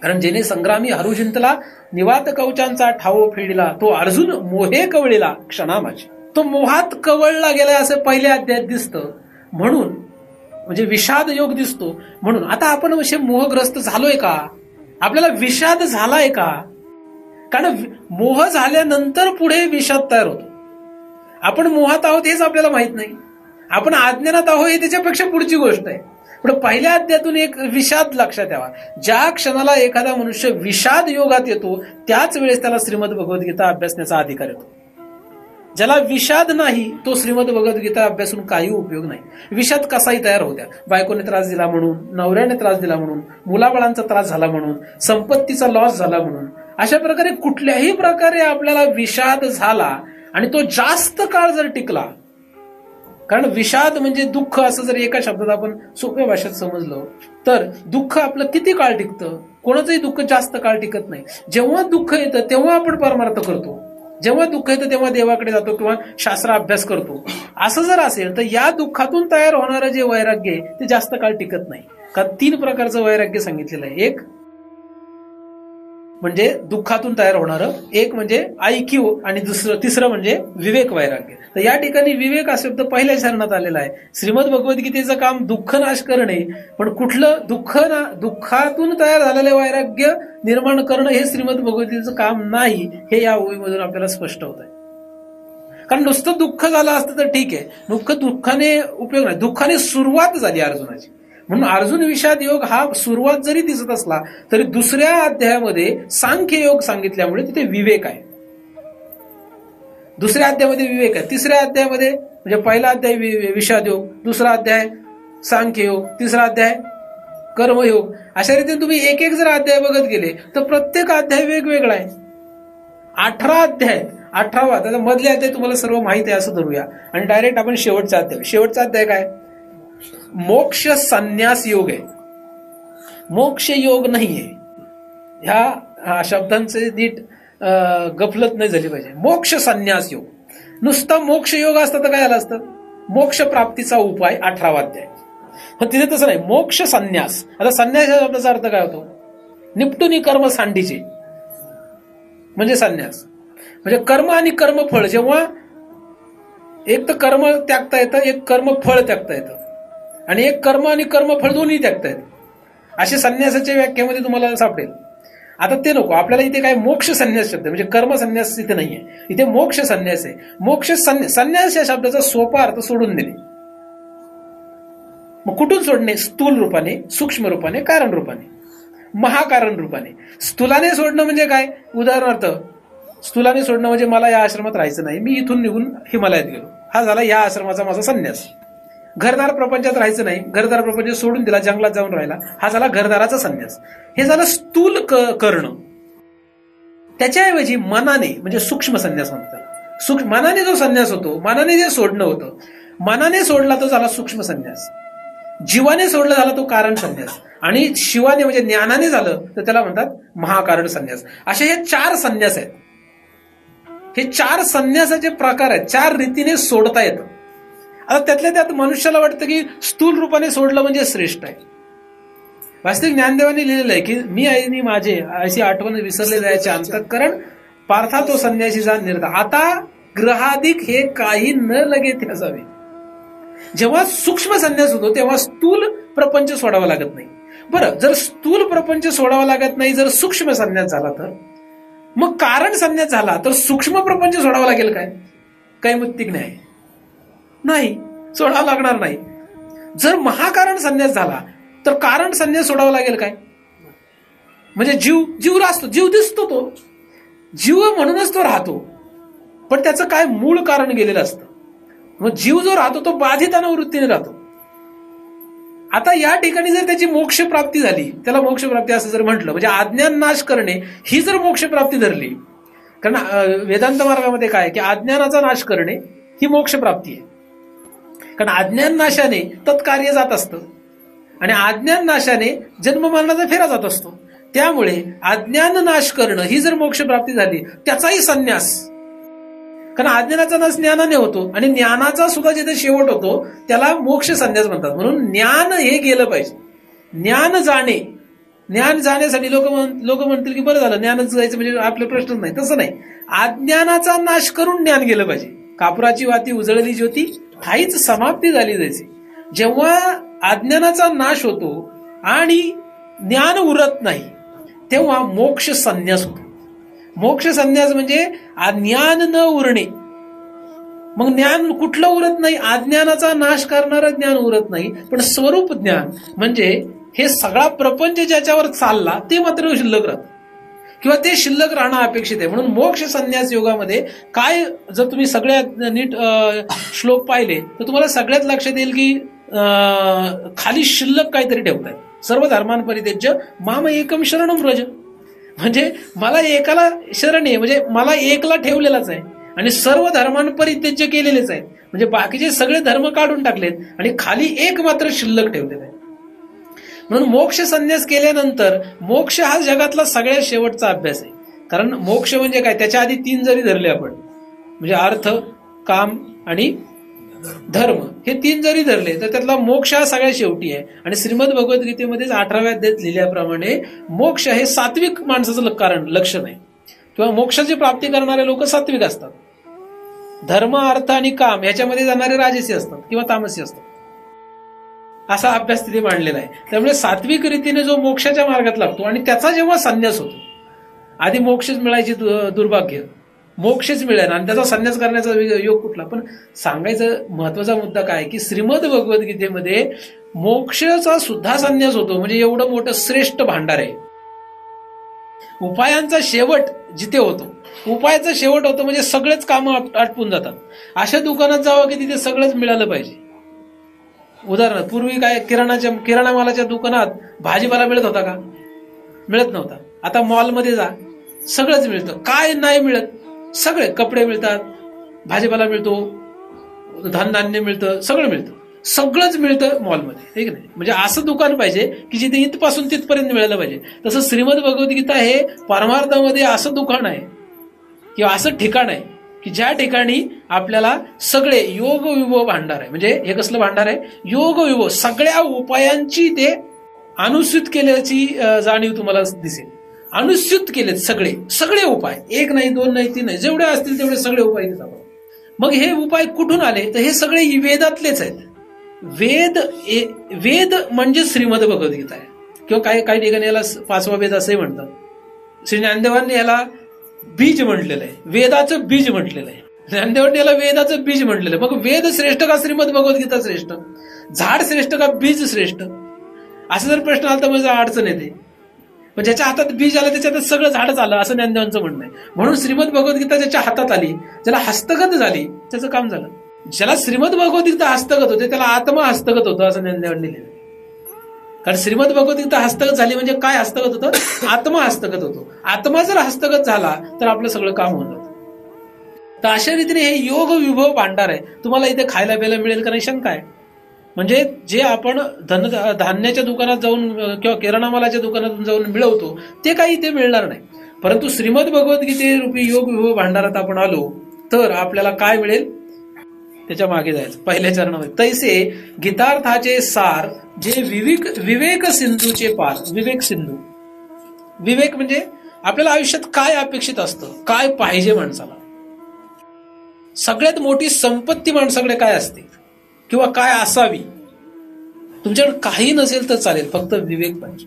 कारण जेणे संग्रामी हरू जिंतला, निवात कवचांचा ठाव फेडिला, तो अर्जुन मोहे कवळीला क्षणा माझी. तो मोहात कवळला गेलाय असं पहिल्या अध्यायात दिसतं, म्हणून म्हणजे विषाद योग दिसतो. म्हणून आता आपण असे मोहग्रस्त झालोय का, आपल्याला विषाद झालाय का? कारण मोह झाल्यानंतर पुढे विषाद तयार होतो. आपण मोहात आहोत हेच आपल्याला माहित नाही, आपण अज्ञानात आहोत हे त्याच्यापेक्षा पुढची गोष्ट आहे. पण पहिल्या अध्यायातून एक विषाद लक्षात यावा. ज्या क्षणाला एखादा मनुष्य विषाद योगात येतो त्याच वेळेस त्याला श्रीमद भगवद्गीता अभ्यासण्याचा अधिकार येतो. ज्याला विषाद नाही तो श्रीमद भगवद्गीता अभ्यासून काही उपयोग नाही. विषाद कसाही तयार होत्या, बायकोने त्रास दिला म्हणून, नवऱ्याने त्रास दिला म्हणून, मुलाबाळांचा त्रास झाला म्हणून, संपत्तीचा लॉस झाला म्हणून, अशा प्रकारे कुठल्याही प्रकारे आपल्याला विषाद झाला आणि तो जास्त काळ जर टिकला, कारण विषाद म्हणजे दुःख असं जर एका शब्दात आपण सोप्या भाषेत समजलं तर दुःख आपलं किती काळ टिकतं? कोणाचंही दुःख जास्त काळ टिकत नाही. जेव्हा दुःख येतं तेव्हा आपण परमार्थ करतो, जेव्हा दुःख येतं तेव्हा देवाकडे जातो किंवा शास्त्र अभ्यास करतो. असं जर असेल तर या दुःखातून तयार होणारं जे वैराग्य आहे ते जास्त काळ टिकत नाही. कारण 3 प्रकारचं वैराग्य सांगितलेलं आहे. एक म्हणजे दुःखातून तयार होणारं, एक म्हणजे ऐक्यू, आणि तिसरं म्हणजे विवेक वैराग्य. तर या ठिकाणी विवेक हा शब्द पहिल्या चरणात आलेला आहे. श्रीमद भगवद्गीतेचं काम दुःख नाश करणे, पण कुठलं दुःखातून तयार झालेलं वैराग्य निर्माण करणं हे श्रीमद भगवद्गीतेचं काम नाही, हे या ओळीमधून आपल्याला स्पष्ट होत आहे. कारण नुसतं दुःख झालं असतं तर ठीक आहे, दुःखाने उपयोग नाही, दुःखाने सुरुवात झाली अर्जुनाची. म्हणून अर्जुन विषाद योग हा सुरुवात जरी दिसत असला तरी दुसऱ्या अध्यायामध्ये सांख्य योग सांगितल्यामुळे तिथे विवेक आहे. दुसऱ्या अध्यायामध्ये विवेक आहे, तिसऱ्या अध्यायामध्ये म्हणजे पहिला अध्याय विषाद योग, दुसरा अध्याय सांख्य योग, तिसरा अध्याय कर्मयोग. अशा रीतीने तुम्ही एक एक जर अध्याय बघत गेले तर प्रत्येक अध्याय वेगवेगळा आहे. 18 अध्याय, 18वा त्याचा मधले अध्याय तुम्हाला सर्व माहिती आहे असं धरूया आणि डायरेक्ट आपण शेवटचा अध्याय काय? मोक्ष संन्यास योग आहे, मोक्ष योग नाहीये. ह्या शब्दांचे नीट गफलत नाही झाली पाहिजे. मोक्ष संन्यास योग, नुसता मोक्ष योग असतं तर काय झालं असतं? मोक्ष प्राप्तीचा उपाय 18वा अध्याय. पण तिथे तसं नाही, मोक्ष संन्यास. आता संन्यास या शब्दाचा अर्थ काय होतो? निपटून कर्म सांडीचे म्हणजे संन्यास. म्हणजे कर्म आणि कर्मफळ, जेव्हा एक तर कर्म त्यागता येतं, एक कर्मफळ त्यागता येतं, आणि एक कर्म आणि कर्मफळ दोन्ही त्यागता येतं. असे संन्यासाच्या व्याख्यामध्ये तुम्हाला सापडेल. आता ते नको, आपल्याला इथे काय मोक्ष संन्यास शब्द म्हणजे कर्म संन्यास इथे नाहीये, इथे मोक्ष संन्यास आहे. मोक्ष संन्यास या शब्दाचा सोपा अर्थ सोडून देणे. मग कुठून सोडणे? स्थूल रूपाने, सूक्ष्म रूपाने, कारण रूपाने, महाकारण रूपाने. स्थूलाने सोडणं म्हणजे काय? उदाहरणार्थ स्थूलाने सोडणं म्हणजे मला या आश्रमात राहायचं नाही, मी इथून निघून हिमालयात गेलो, हा झाला या आश्रमाचा माझा संन्यास. घरदार प्रपंचात राहायचं नाही, घरदार प्रपंच सोडून दिला, जंगलात जाऊन राहिला, हा झाला घरदाराचा संन्यास. हे झालं स्थूल करणं. त्याच्याऐवजी मनाने म्हणजे सूक्ष्म संन्यास म्हणतात. मनाने जो संन्यास होतो, मनाने जे सोडणं होतं, मनाने सोडला तो झाला सूक्ष्म संन्यास, जीवाने सोडला झाला तो कारण संन्यास, आणि शिवाने म्हणजे ज्ञानाने झालं तर त्याला म्हणतात महाकारण संन्यास. असे हे 4 संन्यास आहेत. हे 4 संन्यासाचे प्रकार आहेत, 4 रीतीने सोडता येतं. आता त्यातल्या त्यात मनुष्याला वाटतं की स्थूल रूपाने सोडलं म्हणजे श्रेष्ठ आहे. वास्तविक ज्ञानदेवाने लिहिलेलं आहे की मी आणि माझे अशी आठवण विसरले जायचे अंतःकरण पार्था तो संन्यासी जा निर्धार. आता ग्रहाधिक हे काही न लगे ते असावे. जेव्हा सूक्ष्म संन्यास होतो तेव्हा स्थूल प्रपंच सोडावा लागत नाही. बरं, जर स्थूल प्रपंच सोडावा लागत नाही, जर सूक्ष्म संन्यास झाला तर मग कारण संन्यास झाला तर सूक्ष्म प्रपंच सोडावा लागेल काय? काही मुक्तिक नाही, सोडावा लागणार नाही. जर महाकारण संन्यास झाला तर कारण संन्यास सोडावा लागेल काय? म्हणजे जीव असतो, जीव दिसतो, तो जीव म्हणूनच तो राहतो, पण त्याचं काय मूळ कारण गेलेलं असतं. मग जीव जो राहतो तो बाधित अनावृत्तीने राहतो. आता या ठिकाणी जर त्याची मोक्ष प्राप्ती झाली, त्याला मोक्ष प्राप्ती असं जर म्हटलं म्हणजे अज्ञान नाश करणे ही जर मोक्ष प्राप्ती धरली, कारण वेदांत मार्गामध्ये काय की अज्ञानाचा नाश करणे ही मोक्ष प्राप्ती आहे. कारण अज्ञान नाशाने तत्कार्य जात असतं. आणि अज्ञान नाशाने जन्म मरणाचा फेरा जात असतो. त्यामुळे अज्ञान नाश करणं ही जर मोक्ष प्राप्ती झाली त्याचाही संन्यास, कारण अज्ञानाचा नाश ज्ञानाने होतो आणि ज्ञानाचा सुद्धा जिथे शेवट होतो त्याला मोक्ष संन्यास म्हणतात. म्हणून ज्ञान हे गेलं पाहिजे. ज्ञान जाण्यासाठी लोक म्हणतील की बरं झालं ज्ञानच जायचं म्हणजे आपले प्रश्नच नाही. तसं नाही, अज्ञानाचा नाश करून ज्ञान गेलं पाहिजे. कापुराची वाती उजळली ज्योती ठाईच समाप्ती झाली जायची. जेव्हा अज्ञानाचा नाश होतो आणि ज्ञान उरत नाही तेव्हा मोक्ष संन्यास होतो. मोक्ष संन्यास म्हणजे ज्ञान न उरणे. मग ज्ञान कुठलं उरत नाही? अज्ञानाचा नाश करणारं ज्ञान उरत नाही, पण स्वरूप ज्ञान म्हणजे हे सगळा प्रपंच ज्याच्यावर चालला ते मात्र शिल्लक राहतं किंवा ते शिल्लक राहणं अपेक्षित आहे. म्हणून मोक्ष संन्यास योगामध्ये काय, जर तुम्ही सगळ्यात नीट श्लोक पाहिले तर तुम्हाला सगळ्यात लक्षात येईल की खाली शिल्लक काहीतरी ठेवताय. सर्व धर्मांपरित्यज्य माम एकम शरणम व्रज, म्हणजे मला एकाला शरण आहे, म्हणजे मला एकला ठेवलेलाच आहे आणि सर्व धर्मांपरित्यज्य केलेलेच आहेत, म्हणजे बाकीचे सगळे धर्म काढून टाकलेत आणि खाली एक मात्र शिल्लक ठेवलेला आहे. म्हणून मोक्ष संन्यास केल्यानंतर मोक्ष हा जगातला सगळ्यात शेवटचा अभ्यास आहे. कारण मोक्ष म्हणजे काय, त्याच्या आधी 3 जरी धरले आपण, म्हणजे अर्थ, काम आणि धर्म, हे 3 जरी धरले तर त्यातला मोक्ष हा सगळ्यात शेवटी आहे. आणि श्रीमद भगवद्गीतेमध्ये 18व्या अध्यायात लिहिल्याप्रमाणे मोक्ष हे सात्विक माणसाचं कारण लक्षण आहे किंवा मोक्षाची प्राप्ती करणारे लोक सात्विक असतात. धर्म, अर्थ आणि काम याच्यामध्ये जाणारे राजसी असतात किंवा तामसी असतात, असा अभ्यास तिथे मांडलेला आहे. त्यामुळे सात्विक रीतीने जो मोक्षाच्या मार्गात लागतो आणि त्याचा जेव्हा संन्यास होतो, आधी मोक्षच मिळायची दुर्भाग्य, मोक्षच मिळेल आणि त्याचा संन्यास करण्याचा योग कुठला. पण सांगायचा महत्वाचा मुद्दा काय की श्रीमद भगवद्गीतेमध्ये मोक्षाचा सुद्धा संन्यास होतो, म्हणजे एवढं मोठं श्रेष्ठ भांडार आहे. उपायांचा शेवट जिथे होतो, उपायाचा शेवट होतो म्हणजे सगळेच कामं आटपून जातात. अशा दुकानात जावं की तिथे सगळंच मिळालं पाहिजे. उदाहरणार्थ, पूर्वी काय किराणा मालाच्या दुकानात भाजीपाला मिळत होता का? मिळत नव्हता. आता मॉलमध्ये जा, सगळंच मिळतं. काय नाही मिळत? सगळे कपडे मिळतात, भाजीपाला मिळतो, धान्य मिळतं, सगळं मिळतं, सगळंच मिळतं मॉलमध्ये, ठीक नाही? म्हणजे असं दुकान पाहिजे की जिथे इथपासून तिथपर्यंत मिळालं पाहिजे. तसं श्रीमद भगवद्गीता हे परमार्थामध्ये असं दुकान आहे किंवा असं ठिकाण आहे की ज्या ठिकाणी आपल्याला सगळे योग विभव भांडार आहे. म्हणजे हे कसलं भांडार आहे? योग विभव, सगळ्या उपायांची ते अनुसूत केल्याची जाणीव तुम्हाला दिसेल. अनुसूत केलेत सगळे उपाय, 1 नाही 2 नाही 3 नाही, जेवढे असतील तेवढे सगळे उपाय तिथे सापडतात. मग हे उपाय कुठून आले? तर हे सगळे वेदातलेच आहेत. वेद म्हणजे श्रीमद भगवद्गीता आहे किंवा काही ठिकाणी याला 5वा वेद असंही म्हणतात. श्री ज्ञानदेवांनी याला बीज म्हटलेलं आहे, वेदाचं बीज म्हटलेलं आहे. ज्ञानदेवांनी याला वेदाचं बीज म्हटलेलं आहे. मग वेद श्रेष्ठ का श्रीमद भगवद्गीता श्रेष्ठ? झाड श्रेष्ठ का बीज श्रेष्ठ? असं जर प्रश्न आला तर म्हणजे अडचण येते. पण ज्याच्या हातात बीज आलं त्याच्यात सगळं झाडच आलं असं ज्ञानदेवांचं म्हणणं आहे. म्हणून श्रीमद भगवद्गीता ज्याच्या हातात आली, ज्याला हस्तगत झाली, त्याचं काम झालं. ज्याला श्रीमद भगवद्गीता हस्तगत होते त्याला आत्मा हस्तगत होतं असं ज्ञानदेवांनी लिहिलं. कारण श्रीमद भगवद्गीता हस्तगत झाली म्हणजे काय हस्तगत होतं? आत्मा हस्तगत होतो. आत्मा जर हस्तगत झाला तर आपलं सगळं काम होऊन जातं. तर अशा रीतीने हे योग विभव भांडार आहे. तुम्हाला इथे खायला प्यायला मिळेल का नाही शंका आहे. म्हणजे जे आपण धान्याच्या दुकानात जाऊन किंवा किराणा मालाच्या दुकानातून जाऊन मिळवतो ते काही इथे मिळणार नाही. परंतु श्रीमद भगवद्गीते रूपी योग विभव भांडारात आपण आलो तर आपल्याला काय मिळेल त्याच्या मागे जायचं. पहिल्या चरणामध्ये तैसे गीतार्थाचे सार जे विवेक सिंधूचे पार. विवेक सिंधू, विवेक म्हणजे आपल्याला आयुष्यात काय अपेक्षित असतं, काय पाहिजे माणसाला, सगळ्यात मोठी संपत्ती माणसाकडे काय असते किंवा काय असावी. तुमच्याकडे काही नसेल तर चालेल, फक्त विवेक पाहिजे.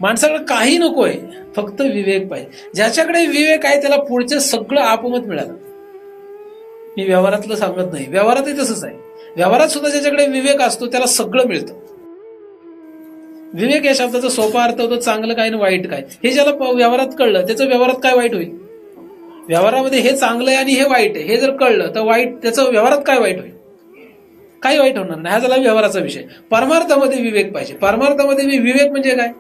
माणसाकडे काही नकोय, फक्त विवेक पाहिजे. ज्याच्याकडे विवेक आहे त्याला पुढचं सगळं आपोमत मिळालं. मी व्यवहारातलं सांगत नाही, व्यवहारातही तसंच आहे. व्यवहारात सुद्धा ज्याच्याकडे विवेक असतो त्याला सगळं मिळतं. विवेक या शब्दाचा सोपा अर्थ होतो चांगलं काय आणि वाईट काय. हे ज्याला व्यवहारात कळलं त्याचं व्यवहारात काय वाईट होईल. व्यवहारामध्ये हे चांगलं आहे आणि हे वाईट आहे हे जर कळलं तर वाईट त्याचं व्यवहारात काय वाईट होईल. काही वाईट होणार नाही. हा झाला व्यवहाराचा विषय. परमार्थामध्ये विवेक पाहिजे. परमार्थामध्ये विवेक म्हणजे काय?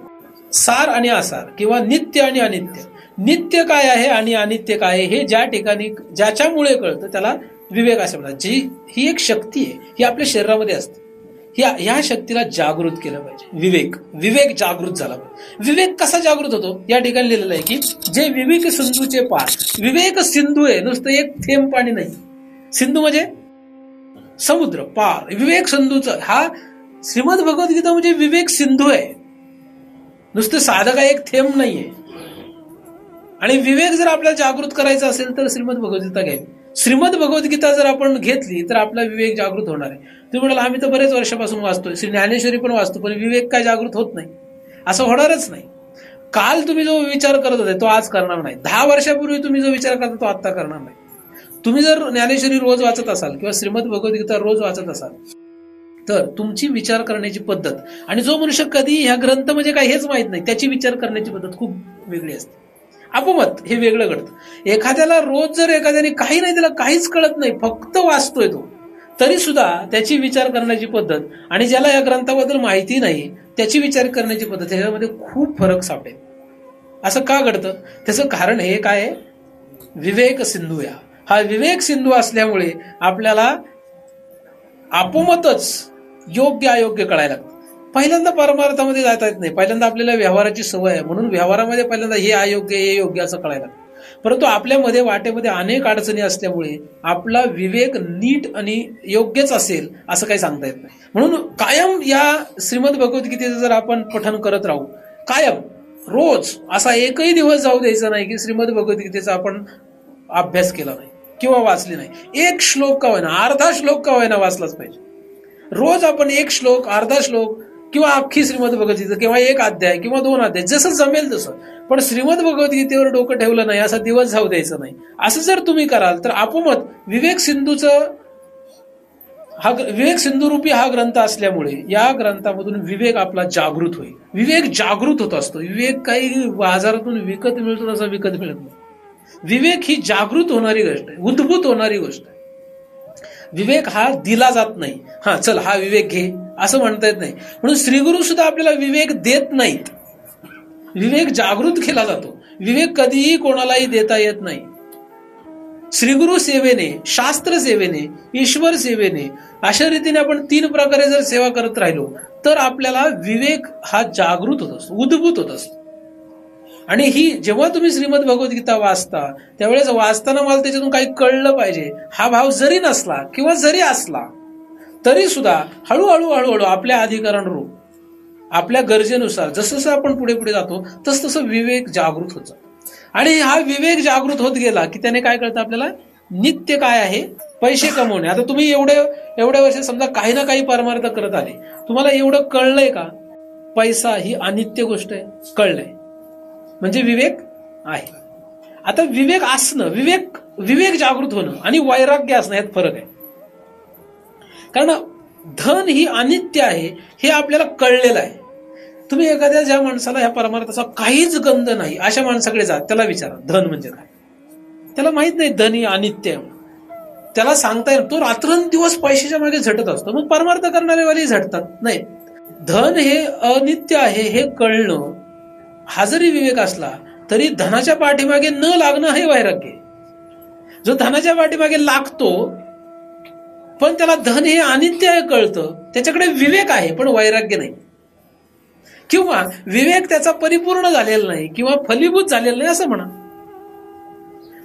सार आणि असार किंवा नित्य आणि अनित्य. नित्य काय आहे आणि अनित्य काय आहे हे ज्या ठिकाणी ज्याच्यामुळे कळतं त्याला विवेक असं म्हणतात. ही एक शक्ती आहे, ही आपल्या शरीरामध्ये असते. ह्या शक्तीला जागृत केलं पाहिजे. विवेक जागृत झाला पाहिजे. विवेक कसा जागृत होतो या ठिकाणी लिहिलेलं आहे की जे विवेक सिंधूचे पार. विवेक सिंधू आहे, नुसतं एक थेंब पाणी नाही. सिंधू म्हणजे समुद्र पार. विवेक सिंधूचा हा श्रीमद भगवद्गीता म्हणजे विवेक सिंधू आहे, नुसतं साधं काय एक थेंब नाहीये. आणि विवेक जर आपल्याला जागृत करायचा असेल तर श्रीमद भगवद्गीता घ्यावी. श्रीमद भगवद्गीता जर आपण घेतली तर आपला विवेक जागृत होणार आहे. तुम्ही म्हणाल आम्ही तर बरेच वर्षापासून वाचतोय, श्री ज्ञानेश्वरी पण वाचतो, पण विवेक काय जागृत होत नाही. असं होणारच नाही. काल तुम्ही जो विचार करत होते तो आज करणार नाही. 10 वर्षापूर्वी तुम्ही जो विचार करता तो आता करणार नाही. तुम्ही जर ज्ञानेश्वरी रोज वाचत असाल किंवा श्रीमद भगवद्गीता रोज वाचत असाल तर तुमची विचार करण्याची पद्धत, आणि जो मनुष्य कधी ह्या ग्रंथ म्हणजे काय हेच माहित नाही त्याची विचार करण्याची पद्धत खूप वेगळी असते. आपोमत हे वेगळं घडतं. एखाद्याला रोज जर एखाद्याने काही नाही, त्याला काहीच कळत नाही, फक्त वाचतोय तो, तरी सुद्धा त्याची विचार करण्याची पद्धत आणि ज्याला या ग्रंथाबद्दल माहिती नाही त्याची विचार करण्याची पद्धत ह्याच्यामध्ये खूप फरक सापडेल. असं का घडतं? त्याचं कारण हे काय आहे? विवेक सिंधू. हा विवेक सिंधू असल्यामुळे आपल्याला आपोमतच योग्य अयोग्य कळायला लागतं. पहिल्यांदा परमार्थामध्ये जाता येत नाही. पहिल्यांदा आपल्याला व्यवहाराची सवय आहे, म्हणून व्यवहारामध्ये पहिल्यांदा हे अयोग्य हे योग्य असं कळायला लागतं. परंतु आपल्यामध्ये वाटेमध्ये अनेक अडचणी असल्यामुळे आपला विवेक नीट आणि योग्यच असेल असं काही सांगता येत नाही. म्हणून कायम या श्रीमद भगवद्गीतेचं जर आपण पठण करत राहू, कायम रोज असा एकही दिवस जाऊ द्यायचा नाही की श्रीमद भगवद्गीतेचा आपण अभ्यास केला नाही किंवा वाचली नाही. एक श्लोक का होईना, अर्धा श्लोक का होईना वाचलाच पाहिजे. रोज आपण एक श्लोक, अर्धा श्लोक किंवा अख्खी श्रीमद भगवद्गीता किंवा एक अध्याय किंवा 2 अध्याय जसं जमेल तसं, पण श्रीमद भगवद्गीतेवर डोकं ठेवलं नाही, असा दिवस जाऊ द्यायचा नाही. असं जर तुम्ही कराल तर आपोमत विवेक सिंधू रूपी हा ग्रंथ असल्यामुळे या ग्रंथामधून विवेक आपला जागृत होईल. विवेक जागृत होत असतो. विवेक काही बाजारातून विकत मिळतो तसा विकत मिळत नाही. विवेक ही जागृत होणारी गोष्ट आहे, उद्भूत होणारी गोष्ट आहे. विवेक हा दिला जात नाही. हा चल हा विवेक घे असं म्हणता येत नाही. म्हणून श्रीगुरु सुद्धा आपल्याला विवेक देत नाहीत. विवेक जागृत केला जातो. विवेक कधीही कोणालाही देता येत नाही. श्रीगुरु सेवेने, शास्त्र सेवेने, ईश्वर सेवेने अशा रीतीने आपण 3 प्रकारे जर सेवा करत राहिलो तर आपल्याला विवेक हा जागृत होत असतो, उद्भूत होत असतो. आणि ही जेव्हा तुम्ही श्रीमद भगवद्गीता वाचता त्यावेळेस वाचताना मला त्याच्यातून काही कळलं पाहिजे हा भाव जरी नसला किंवा जरी असला तरी सुद्धा हळूहळू आपल्या अधिकारानुरूप, आपल्या गरजेनुसार जसं आपण पुढे पुढे जातो तसं विवेक जागृत होत जातो. आणि हा विवेक जागृत होत गेला की त्याने काय कळतं आपल्याला? नित्य काय आहे? पैसे कमवणे. आता तुम्ही एवढ्या वर्ष समजा काही ना काही परमार्थ करत आले, तुम्हाला एवढं कळलंय का पैसा ही अनित्य गोष्ट आहे? कळलंय म्हणजे विवेक आहे. आता विवेक असणं, विवेक जागृत होणं आणि वैराग्य असणं यात फरक आहे. कारण धन ही अनित्य आहे हे आपल्याला कळलेलं आहे. तुम्ही एखाद्या ज्या माणसाला ह्या परमार्थाचा काहीच गंध नाही अशा माणसाकडे जा, त्याला विचारा धन म्हणजे काय. त्याला माहित नाही धन ही अनित्य आहे. त्याला सांगता येईल, तो रात्रंदिवस पैशाच्या मागे झटत असतो. मग परमार्थ करणारे वाले झटतात. नाही, धन हे अनित्य आहे हे कळणं हा जरी विवेक असला तरी धनाच्या पाठीमागे न लागणं हे वैराग्य. जो धनाच्या पाठीमागे लागतो पण त्याला धन हे अनित्य आहे कळतं, त्याच्याकडे विवेक आहे पण वैराग्य नाही, किंवा विवेक त्याचा परिपूर्ण झालेला नाही किंवा फलीभूत झालेला नाही असं म्हणा.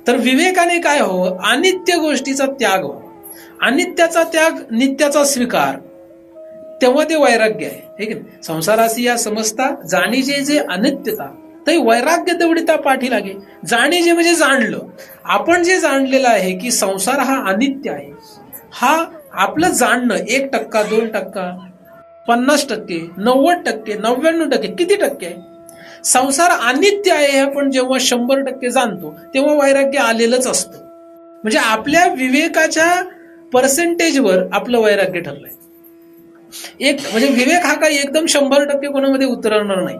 तर विवेकाने काय हो? अनित्य गोष्टीचा त्याग हो. अनित्याचा त्याग, नित्याचा स्वीकार, तेव्हा ते वैराग्य आहे. हे की नाही? संसारासी या समजता जाणीजे जे अनित्यता ते वैराग्य तेवढी पाठी लागे. जाणीजे म्हणजे जाणलं. आपण जे जाणलेलं आहे की संसार हा अनित्य आहे, हा आपलं जाणणं 1%, 2%, 50%, 90%, 99%, किती टक्के आहे? संसार अनित्य आहे हे आपण जेव्हा 100% जाणतो तेव्हा वैराग्य आलेलंच असतं. म्हणजे आपल्या विवेकाच्या पर्सेंटेजवर आपलं वैराग्य ठरलंय. म्हणजे विवेक हा काही एकदम 100% कोणामध्ये उतरणार नाही.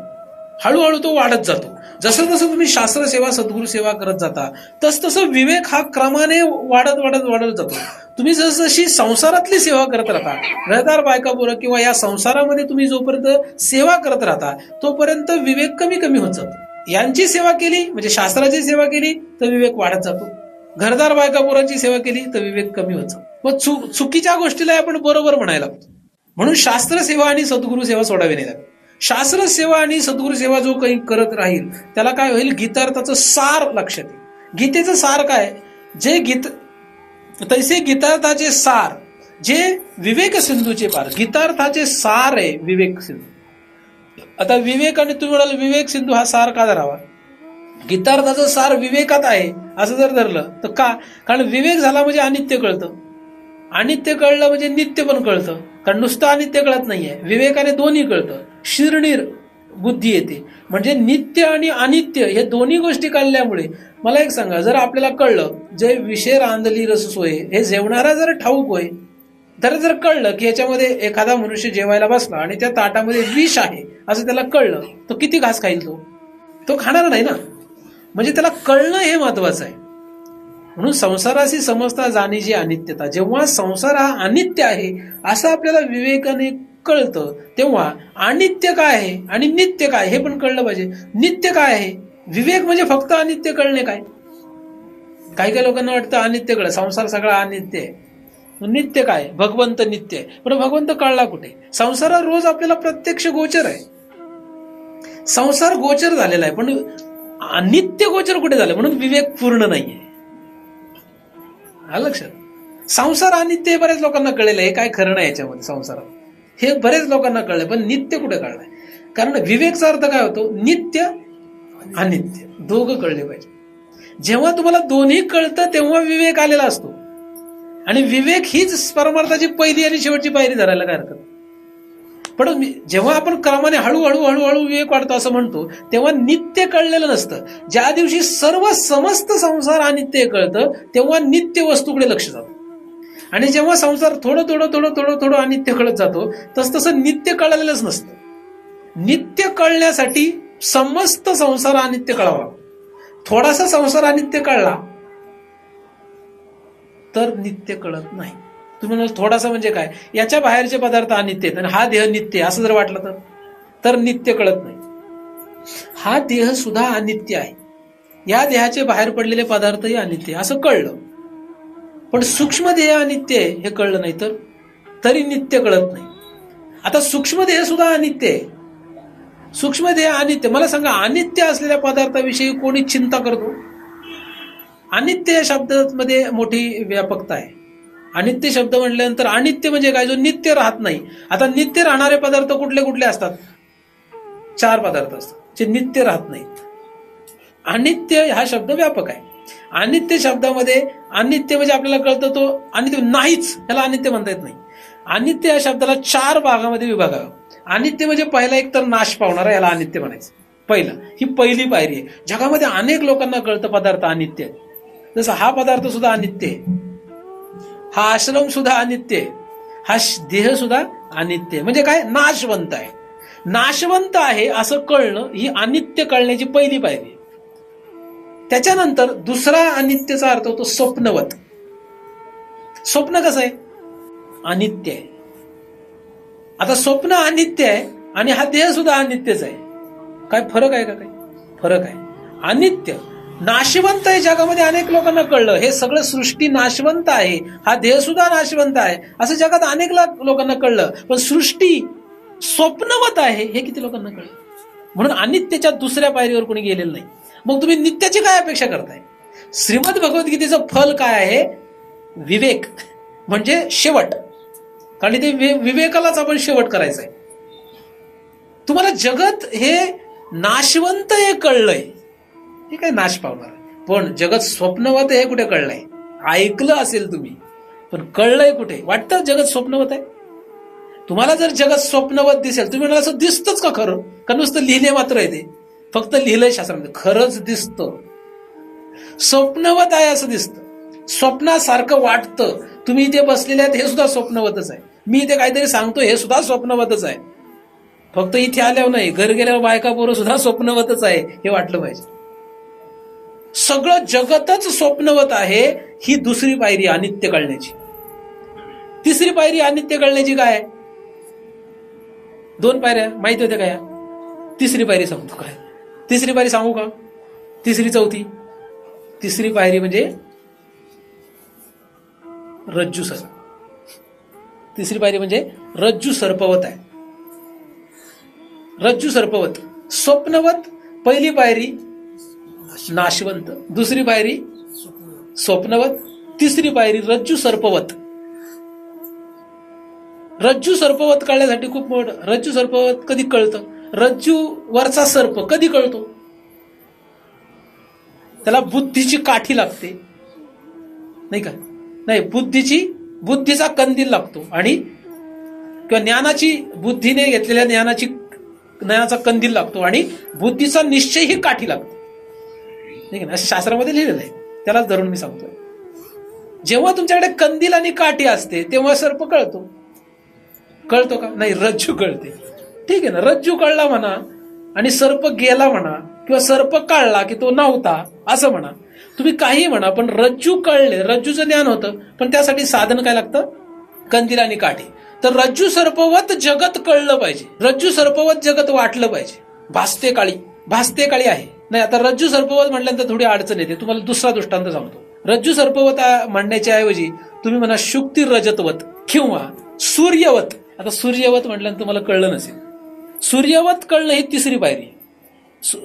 हळूहळू तो वाढत जातो. जसं जसं तुम्ही शास्त्र सेवा, सद्गुरू सेवा करत जाता तसं विवेक हा क्रमाने वाढत जातो. तुम्ही जशी संसारातली सेवा करत राहता, घरदार बायका पोरं किंवा या संसारामध्ये तुम्ही जोपर्यंत सेवा करत राहता तोपर्यंत विवेक कमी होत जातो. यांची सेवा केली म्हणजे शास्त्राची सेवा केली तर विवेक वाढत जातो. घरदार बायका पोरांची सेवा केली तर विवेक कमी होत जातो. मग चुकीच्या गोष्टीला आपण बरोबर म्हणायला लागतो. म्हणून शास्त्र सेवा आणि सद्गुरू सेवा सोडावी नाही लागत. शास्त्र सेवा आणि सद्गुरू सेवा जो काही करत राहील त्याला काय होईल, गीतार्थाचं सार लक्षात येईल. गीतेचं सार काय, जे तैसे गीतार्थाचे सार, जे विवेक सिंधूचे पार. गीतार्थाचे सार आहे विवेक सिंधू. आता विवेक आणि तुम्ही म्हणाल विवेक सिंधू हा सार का धरावा, गीतार्थाचं सार विवेकात आहे असं जर धरलं तर का, कारण विवेक झाला म्हणजे अनित्य कळतं, अनित्य कळलं म्हणजे नित्य पण कळतं. कारण नुसतं अनित्य कळत नाहीये, विवेकाने दोन्ही कळतं. शिरनीर बुद्धी येते, म्हणजे नित्य आणि अनित्य हे दोन्ही गोष्टी कळल्यामुळे. मला एक सांगा, जर आपल्याला कळलं जे विषय रांधली रस सोय हे जेवणारा जर ठाऊक होय, तर जर कळलं की याच्यामध्ये एखादा मनुष्य जेवायला बसला आणि त्या ताटामध्ये विष आहे असं त्याला कळलं, तो किती घास खाईल, तो खाणार नाही ना. म्हणजे त्याला कळणं हे महत्वाचं आहे. म्हणून संसाराशी समजता जाणीची अनित्यता. जेव्हा संसार हा अनित्य आहे असं आपल्याला विवेकाने कळतं, तेव्हा अनित्य काय आहे आणि नित्य काय हे पण कळलं पाहिजे. नित्य काय आहे, विवेक म्हणजे फक्त अनित्य कळणे काय. काही काही लोकांना वाटतं अनित्य कळ, संसार सगळा अनित्य आहे. नित्य काय, भगवंत नित्य आहे. पण भगवंत कळला कुठे, संसार रोज आपल्याला प्रत्यक्ष गोचर आहे. संसार गोचर झालेला आहे पण अनित्य गोचर कुठे झालं, म्हणून विवेक पूर्ण नाहीये. हा लक्षात. संसार अनित्य हे बऱ्याच लोकांना कळलेलं आहे, काय खरं नाही याच्यामध्ये संसारात हे बरेच लोकांना कळलंय, पण नित्य कुठे कळलंय. कारण विवेकचा अर्थ काय होतो, नित्य अनित्य दोघं कळले पाहिजे. जेव्हा तुम्हाला दोन्ही कळतं तेव्हा विवेक आलेला असतो. आणि विवेक हीच परमार्थाची पहिली आणि शेवटची पायरी धरायला काय हरकत. पण जेव्हा आपण क्रमाने हळूहळू हळूहळू विवेक वाढतो असं म्हणतो, तेव्हा नित्य कळलेलं नसतं. ज्या दिवशी सर्व समस्त संसार अनित्य कळतं तेव्हा नित्य वस्तूकडे लक्ष जातं. आणि जेव्हा संसार थोडं थोडं थोडं थोडं थोडं अनित्य कळत जातो तसं नित्य कळलेलंच नसतं. नित्य कळण्यासाठी समस्त संसार अनित्य कळावा. थोडासा संसार अनित्य कळला तर नित्य कळत नाही. तुम्ही म्हणाल थोडासा म्हणजे काय, याच्या बाहेरचे पदार्थ अनित्य आहेत आणि हा देह नित्य असं जर वाटलं तर नित्य कळत नाही. हा देह सुद्धा अनित्य आहे, या देहाचे बाहेर पडलेले पदार्थही अनित्य असं कळलं. पण सूक्ष्म देह अनित्य आहे हे कळलं नाही तर तरी नित्य कळत नाही. आता सूक्ष्म देह सुद्धा अनित्य आहे, सूक्ष्म देह अनित्य. मला सांगा, अनित्य असलेल्या पदार्थाविषयी कोणी चिंता करतो? अनित्य या शब्दामध्ये मोठी व्यापकता आहे. अनित्य शब्द म्हटल्यानंतर अनित्य म्हणजे काय, जो नित्य राहत नाही. आता नित्य राहणारे पदार्थ कुठले कुठले असतात, 4 पदार्थ असतात जे नित्य राहत नाहीत. अनित्य हा शब्द व्यापक आहे. अनित्य शब्दामध्ये अनित्य म्हणजे आपल्याला कळतं तो अनित्य नाहीच, त्याला अनित्य म्हणता येत नाही. अनित्य या शब्दाला 4 भागामध्ये विभागावं. अनित्य म्हणजे पहिला एक तर नाश पावणारा, याला अनित्य म्हणायचं. पहिलं, ही पहिली पायरी आहे. जगामध्ये अनेक लोकांना कळतं पदार्थ अनित्य आहे. जसं हा पदार्थ सुद्धा अनित्य आहे, हा आश्रम सुद्धा अनित्य आहे, हा देह सुद्धा अनित्य आहे. म्हणजे काय, नाशवंत आहे. नाशवंत आहे असं कळणं ही अनित्य कळण्याची पहिली पायरी आहे. त्याच्यानंतर दुसरा अनित्यचा अर्थ होतो स्वप्नवत. स्वप्न कसं आहे, अनित्य आहे. आता स्वप्न अनित्य आहे आणि हा देह सुद्धा अनित्यच आहे. काय फरक आहे का, काही फरक आहे. अनित्य नाशवंत आहे, जगामध्ये अनेक लोकांना कळलं हे सगळं सृष्टी नाशवंत आहे, हा देह सुद्धा नाशवंत आहे असं जगात अनेक लोकांना कळलं. पण सृष्टी स्वप्नवत आहे हे किती लोकांना कळलं. म्हणून अनित्याच्या दुसऱ्या पायरीवर कोणी गेलेलं नाही. मग तुम्ही नित्याची काय अपेक्षा करताय? श्रीमद भगवद्गीतेचं फल काय आहे, विवेक म्हणजे शेवट. कारण ते विवेकालाच आपण शेवट करायचं आहे. तुम्हाला जगत हे नाशवंत हे कळलंय, हे काय नाश पावणार आहे. पण जगत स्वप्नवत हे कुठे कळलंय, ऐकलं असेल तुम्ही, पण कळलंय कुठे? वाटतं जगत स्वप्नवत आहे. तुम्हाला जर जगत स्वप्नवत दिसेल, तुम्ही म्हणाल असं दिसतंच का खरं, का नुसतं लिहिले मात्र आहे, ते फक्त लिहिलंय शास्त्रामध्ये, खरंच दिसतं. स्वप्नवत आहे असं दिसतं, स्वप्नासारखं वाटतं. तुम्ही इथे बसलेले आहेत हे सुद्धा स्वप्नवतच आहे. मी इथे काहीतरी सांगतो हे सुद्धा स्वप्नवतच आहे. फक्त इथे आल्यावर नाही, घर गेल्यावर बायका पोरं सुद्धा स्वप्नवतच आहे हे वाटलं पाहिजे. सगळं जगतच स्वप्नवत आहे, ही दुसरी पायरी अनित्य कळण्याची. तिसरी पायरी अनित्य कळण्याची काय, 2 पायऱ्या माहिती होत्या काय? तिसरी पायरी सांगतो काय, तिसरी पायरी सांगू का, तिसरी चौथी. तिसरी पायरी म्हणजे रज्जू सर्प. तिसरी पायरी म्हणजे रज्जू सर्पवत आहे. रज्जू सर्पवत. स्वप्नवत पहिली पायरी नाशवंत, दुसरी पायरी स्वप्नवत, तिसरी पायरी रज्जू सर्पवत. रज्जू सर्पवत कळण्यासाठी खूप मोठं. रज्जू सर्पवत कधी कळतं? रज्जू वरचा सर्प कधी कळतो? त्याला बुद्धीची काठी लागते, नाही का? नाही, बुद्धीचा कंदील लागतो आणि किंवा ज्ञानाची, बुद्धीने घेतलेल्या ज्ञानाचा कंदील लागतो आणि बुद्धीचा निश्चय ही काठी लागतो, नाही का? असं शास्त्रामध्ये लिहिलेलं आहे. त्यालाच धरून मी सांगतोय. जेव्हा तुमच्याकडे कंदील आणि काठी असते तेव्हा सर्प कळतो का? नाही, रज्जू कळते. ठीक आहे ना, रज्जू कळला म्हणा आणि सर्प गेला म्हणा, किंवा सर्प कळला की तो नव्हता असं म्हणा, तुम्ही काही म्हणा, पण रज्जू कळले, रज्जूचं ज्ञान होतं. पण त्यासाठी साधन काय लागतं? कंदील आणि काठी. तर रज्जू सर्पवत जगत कळलं पाहिजे, रज्जू सर्पवत जगत वाटलं पाहिजे. भासते काळी आहे. नाही, आता रज्जू सर्पवत म्हटल्यानंतर थोडी अडचण येते. तुम्हाला दुसरा दृष्टांत सांगतो. रज्जू सर्पवत म्हणण्याच्या ऐवजी तुम्ही म्हणा शुक्ती रजतवत किंवा सूर्यवत. आता सूर्यवत म्हटल्यानंतर तुम्हाला कळलं नसेल. सूर्यवत कळणं ही तिसरी पायरी.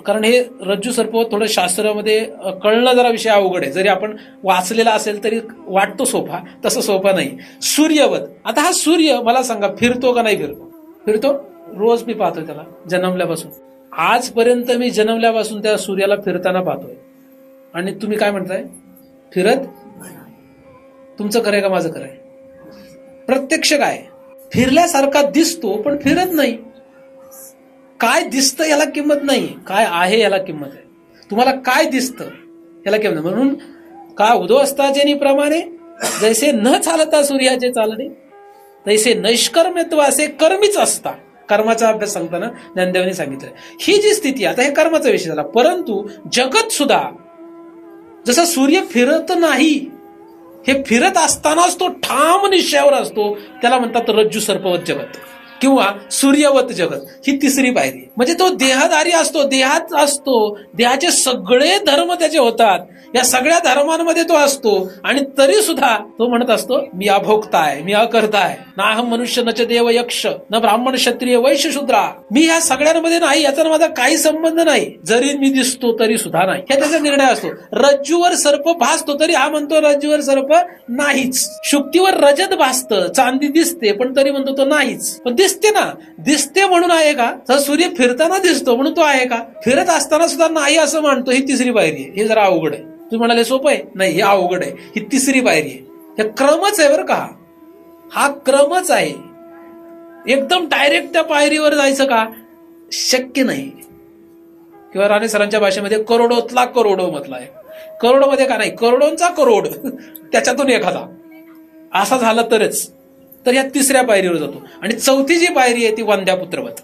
कारण हे रज्जू सर्पवत थोडं शास्त्रामध्ये कळणं जरा विषय अवघड आहे. जरी आपण वाचलेला असेल तरी वाटतो सोपा, तसं सोपा नाही. सूर्यवत. आता हा सूर्य मला सांगा फिरतो का नाही फिरतो? फिरतो. रोज मी पाहतोय त्याला जन्मल्यापासून. आजपर्यंत मी जन्मल्यापासून त्या सूर्याला फिरताना पाहतोय. आणि तुम्ही काय म्हणताय? फिरत. तुमचं खरंय का माझं खरंय? प्रत्यक्ष काय फिरल्यासारखा दिसतो पण फिरत नाही. काय दिसतं याला किंमत नाही, काय आहे याला किंमत आहे. तुम्हाला काय दिसतं याला किंमत. म्हणून का उद्वस्ताजेनी प्रमाणे जैसे न चालता सूर्याचे चालणे तैसे नैष्कर्म्यत्व असे कर्मीच असता. कर्माचा अभ्यास सांगताना ज्ञानदेवांनी सांगितलं. ही जी स्थिती, आता हे कर्माचा विषय झाला, परंतु जगत सुद्धा जसं सूर्य फिरत नाही, हे फिरत असतानाच तो ठाम निश्चयावर असतो, त्याला म्हणतात रज्जू सर्पवत जगत किंवा सूर्यवत जगत. ही तिसरी पायरी. म्हणजे तो देहधारी असतो, देहात असतो, देहाचे सगळे धर्म त्याचे होतात, या सगळ्या धर्मांमध्ये तो असतो आणि तरी सुद्धा तो म्हणत असतो मी अभोक्ता आहे, मी अकर्ता आहे. ना अहम मनुष्य न च देव यक्ष न ब्राह्मण क्षत्रिय वैश्य शूद्रा. मी ह्या सगळ्यांमध्ये नाही, याचा माझा काही संबंध नाही. जरी मी दिसतो तरी सुद्धा नाही, हे त्याचा निर्णय असतो. रज्जूवर सर्प भासतो तरी हा म्हणतो रज्जूवर सर्प नाहीच. शुक्तीवर रजत भासतं, चांदी दिसते पण तरी म्हणतो तो नाहीच. पण दिसते ना, दिसते म्हणून आहे का? तर सूर्य फिरताना दिसतो म्हणून तो आहे का? फिरत असताना सुद्धा नाही असं म्हणतो. ही तिसरी पायरी आहे. हे जरा अवघड आहे. तुम्ही म्हणाले सोपं आहे, नाही, हे अवघड आहे. ही तिसरी पायरी आहे. हे क्रमच आहे बरं का, हा क्रमच आहे. एकदम डायरेक्ट त्या पायरीवर जायचं का? शक्य नाही. किंवा राणे सरांच्या भाषेमध्ये करोडोतला करोडो म्हटला आहे. करोडोमध्ये का नाही, करोडोंचा करोड त्याच्यातून एखादा असा झाला तरच. तर या तिसऱ्या पायरीवर जातो. आणि चौथी जी पायरी आहे ती वंध्यापुत्रवत.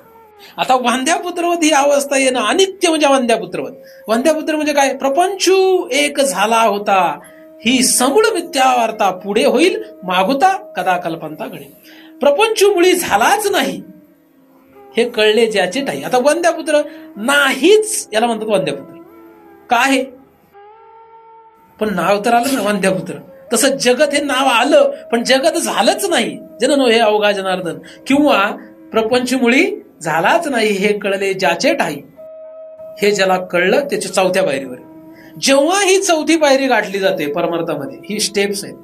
आता वंध्यापुत्रवत ही अवस्था येणं अनित्य म्हणजे वंध्यापुत्रवत. वंध्यापुत्र म्हणजे काय? प्रपंचू एक झाला होता ही समूळ मिथ्या वार्ता, पुढे होईल मागुता कदा कल्पंता घडे. प्रपंचू मुळी झालाच नाही हे कळले ज्याचे ठाई. आता वंध्यापुत्र नाहीच याला म्हणतात वंध्यापुत्र. काय? पण नाव तर आलं ना वंध्यापुत्र. तसं जगत हे नाव आलं पण जगत झालंच नाही. जननो हे अवघा जनार्दन. किंवा प्रपंच मुळी झालाच नाही हे कळले ज्याचे ठाई. हे ज्याला कळलं त्याच्या चौथ्या पायरीवर. जेव्हा ही चौथी पायरी गाठली जाते परमार्थामध्ये, ही स्टेप्स आहेत,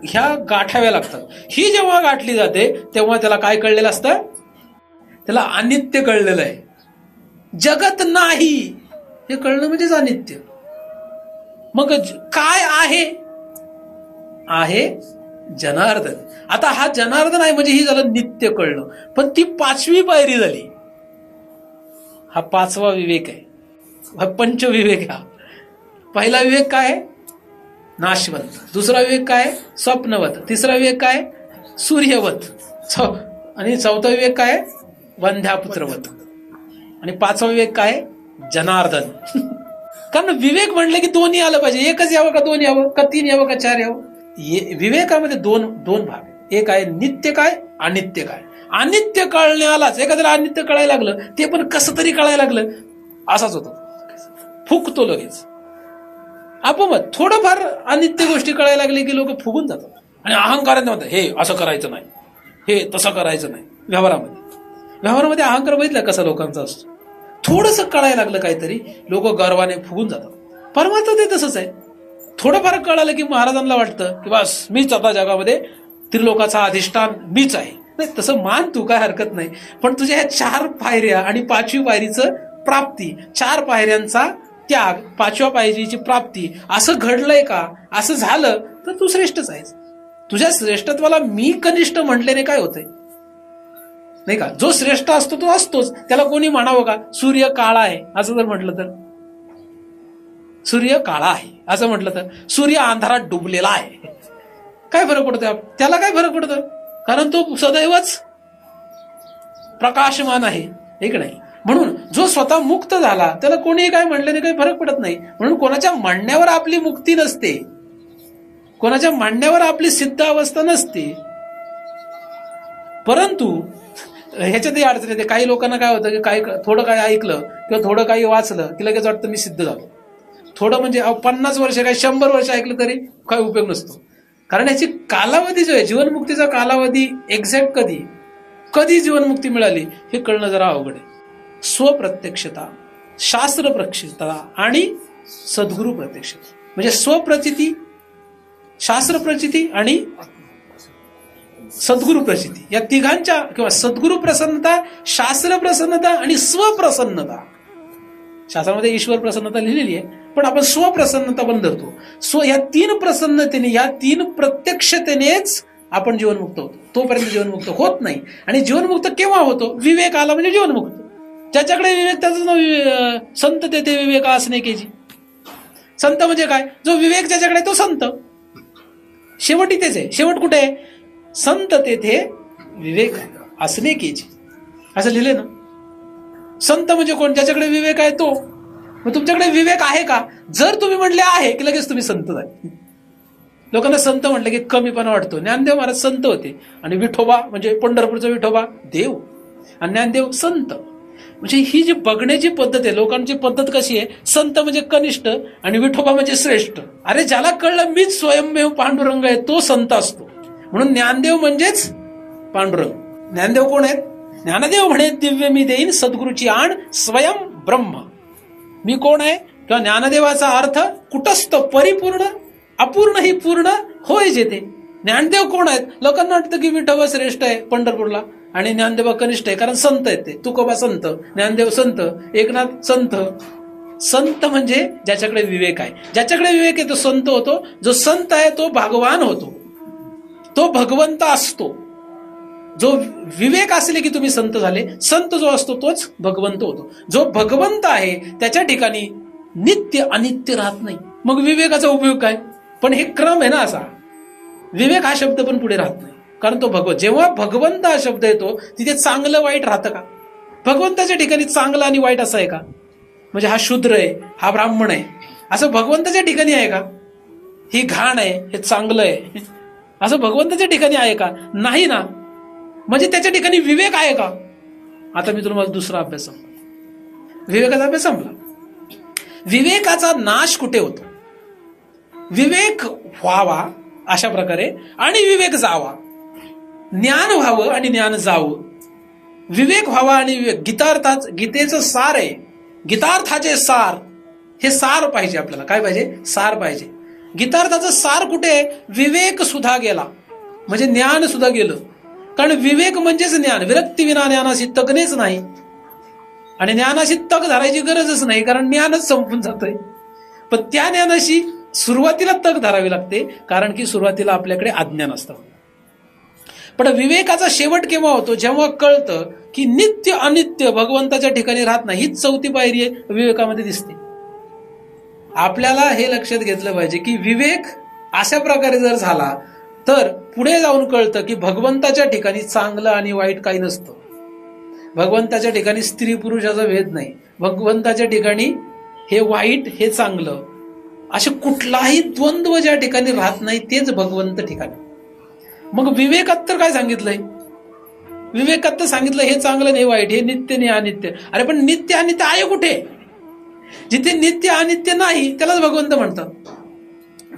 ह्या गाठाव्या लागतात. ही जेव्हा गाठली जाते तेव्हा त्याला काय कळलेलं असतं? त्याला अनित्य कळलेलं आहे. जगत नाही हे कळणं म्हणजेच अनित्य. मग काय आहे? आहे जनार्दन. आता हा जनार्दन आहे म्हणजे ही झालं नित्य कळणं. पण ती पाचवी पायरी झाली. हा पाचवा विवेक आहे, हा पंचविवेक. हा पहिला विवेक काय आहे? नाशवंत. दुसरा विवेक काय? स्वप्नवत. तिसरा विवेक काय? सूर्यवत. आणि चौथा विवेक काय? वंध्यापुत्रवत. आणि पाचवा विवेक काय? जनार्दन. कारण विवेक म्हणलं की दोन्ही आलं पाहिजे. एकच यावं का दोन यावं का तीन यावं का चार यावं? विवेकामध्ये दोन भाग. एक आहे नित्य काय, अनित्य काय. अनित्य कळण्यालाच, एखाद्याला अनित्य कळायला लागलं ते पण कसं तरी कळायला लागलं असाच होतं, फुगतो लगेच. अपमत. थोडंफार अनित्य गोष्टी कळायला लागली की लोक फुगून जातात आणि अहंकाराने म्हणतात हे असं करायचं नाही, हे तसं करायचं नाही. व्यवहारामध्ये अहंकार बघितला कसा लोकांचा असतो. थोडंसं कळायला लागलं काहीतरी लोक गर्वाने फुगून जातात. परमात्मा ते तसंच आहे. थोडंफार कळालं की महाराजांना वाटतं की बस मीच आता जगामध्ये त्रिलोकाचा अधिष्ठान मीच आहे. नाही, तसं मान तू, काय हरकत नाही. पण तुझ्या ह्या 4 पायऱ्या आणि 5वी पायरीचं प्राप्ती, 4 पायऱ्यांचा त्याग, 5व्या पायरीची प्राप्ती, असं घडलंय का, असं झालं तर तू श्रेष्ठच आहेस. तुझ्या श्रेष्ठत्वाला मी कनिष्ठ म्हटल्याने काय होतंय, नाही का? जो श्रेष्ठ असतो तो असतोच. त्याला कोणी म्हणावं का सूर्य काळा आहे असं जर म्हटलं तर, सूर्य काळा आहे असं म्हटलं तर, सूर्य अंधारात डुबलेला आहे, काय फरक पडतो? त्याला काय फरक पडतं? कारण तो सदैवच प्रकाशमान आहे, एक नाही. म्हणून जो स्वतः मुक्त झाला त्याला कोणीही काय म्हणल्याने काही फरक पडत नाही. म्हणून कोणाच्या म्हणण्यावर आपली मुक्ती नसते, कोणाच्या म्हणण्यावर आपली सिद्ध अवस्था नसते. परंतु ह्याच्यातही अडचण येते. काही लोकांना काय होतं की काही थोडं काही ऐकलं किंवा थोडं काही वाचलं की लगेच वाटतं मी सिद्ध झालो. थोडं म्हणजे 50 वर्ष काय 100 वर्ष ऐकलं तरी काही उपयोग नसतो. कारण याची कालावधी जो आहे, जीवनमुक्तीचा कालावधी एक्झॅक्ट कधी जीवनमुक्ती मिळाली हे कळणं जरा अवघड आहे. स्वप्रत्यक्षता, शास्त्र प्रत्यक्षता आणि सद्गुरु प्रत्यक्षता, म्हणजे स्वप्रचिती, शास्त्र प्रचिती आणि सद्गुरु प्रचिती, या तिघांच्या किंवा सद्गुरु प्रसन्नता, शास्त्र प्रसन्नता आणि स्वप्रसन्नता. शास्त्रामध्ये ईश्वर प्रसन्नता लिहिलेली आहे, पण आपण स्वप्रसन्नता पण धरतो. या 3 प्रसन्नतेने, या 3 प्रत्यक्षतेनेच आपण जीवनमुक्त होतो. तोपर्यंत जीवनमुक्त होत नाही. आणि जीवनमुक्त केव्हा होतो? विवेक आला म्हणजे जीवनमुक्त. ज्याच्याकडे विवेक त्याचं नाव संत तेथे विवेक असणे केजी. संत म्हणजे काय? जो विवेक ज्याच्याकडे तो संत. शेवटी तेच आहे. शेवट कुठे आहे? संत तेथे विवेक असणे केजी असं लिहिले ना. संत म्हणजे कोण? ज्याच्याकडे विवेक आहे तो. मग तुमच्याकडे विवेक आहे का? जर तुम्ही म्हणले आहे की लगेच तुम्ही संत झाले. लोकांना संत म्हटलं की कमीपणा वाटतो. ज्ञानदेव महाराज संत होते आणि विठोबा म्हणजे पंढरपूरचा विठोबा देव आणि ज्ञानदेव संत. म्हणजे ही जी बघण्याची पद्धत आहे, लोकांची पद्धत कशी आहे? संत म्हणजे कनिष्ठ आणि विठोबा म्हणजे श्रेष्ठ. अरे ज्याला कळलं मीच स्वयंमेव पांडुरंग आहे तो संत असतो. म्हणून ज्ञानदेव म्हणजेच पांडुरंग. ज्ञानदेव कोण आहेत? ज्ञानदेव म्हणे दिव्य मी देईन सद्गुरूची आण स्वयं ब्रह्म. मी कोण आहे? किंवा ज्ञानदेवाचा अर्थ कुटस्थ, परिपूर्ण, अपूर्ण ही पूर्ण होय जेते. ज्ञानदेव कोण आहेत? लोकांना वाटतं की विठोबा श्रेष्ठ आहे पंढरपूरला आणि ज्ञानदेव कनिष्ठ आहे कारण संत आहेत ते. तुकोबा संत, ज्ञानदेव संत, एकनाथ संत. संत म्हणजे ज्याच्याकडे विवेक आहे. ज्याच्याकडे विवेक आहे तो संत होतो. जो संत आहे तो भगवान होतो, तो भगवंत असतो. जो विवेक असले की तुम्ही संत झाले. संत जो असतो तोच भगवंत होतो. जो भगवंत आहे त्याच्या ठिकाणी नित्य अनित्य राहत नाही. मग विवेकाचा उपयोग काय? पण हे क्रम आहे ना असा. विवेक हा शब्द पण पुढे राहत नाही कारण तो भगवंत. जेव्हा भगवंत हा शब्द येतो तिथे चांगलं वाईट राहतं का? भगवंताच्या ठिकाणी चांगलं आणि वाईट असं आहे का? म्हणजे हा शूद्र आहे, हा ब्राह्मण आहे, असं भगवंताच्या ठिकाणी आहे का? ही घाण आहे, हे चांगलं आहे, असं भगवंताच्या ठिकाणी आहे का? नाही ना. म्हणजे त्याच्या ठिकाणी विवेक आहे का? आता मी तुम्हाला दुसरा अभ्यास सांगतो. विवेकाचा अभ्यास संपला. विवेकाचा नाश कुठे होतो? विवेक व्हावा अशा प्रकारे आणि विवेक जावा. ज्ञान व्हावं आणि ज्ञान जावं. विवेक व्हावा आणि विवेक. गीतेचं सार आहे. गीतार्थाचे सार, हे सार पाहिजे आपल्याला. काय पाहिजे? सार पाहिजे. गीतार्थाचं सार कुठे आहे? विवेक सुद्धा गेला म्हणजे ज्ञान सुद्धा गेलं. कारण विवेक म्हणजेच ज्ञान. विरक्ती विना ज्ञानाशी तकनेच नाही आणि ज्ञानाशी तक धरायची गरजच नाही कारण ज्ञानच संपून जातंय. पण त्या ज्ञानाशी सुरुवातीला तक धरावी लागते कारण की सुरुवातीला आपल्याकडे अज्ञान असतं. पण विवेकाचा शेवट केव्हा होतो? जेव्हा कळतं की नित्य अनित्य भगवंताच्या ठिकाणी राहत नाही. हीच 4थी पायरी आहे विवेकामध्ये दिसते. आपल्याला हे लक्षात घेतलं पाहिजे की विवेक अशा प्रकारे जर झाला तर पुढे जाऊन कळतं की भगवंताच्या ठिकाणी चांगलं आणि वाईट काही नसतं. भगवंताच्या ठिकाणी स्त्री पुरुषाचा भेद नाही. भगवंताच्या ठिकाणी हे वाईट हे चांगलं असे कुठलाही द्वंद्व ज्या ठिकाणी राहत नाही तेच भगवंत ठिकाणी. मग विवेकात तर काय सांगितलंय? विवेकात तर सांगितलं हे चांगलं नाही वाईट, हे नित्य नाही अनित्य. अरे पण नित्य अनित्य आहे कुठे? जिथे नित्य अनित्य नाही त्यालाच भगवंत म्हणतात.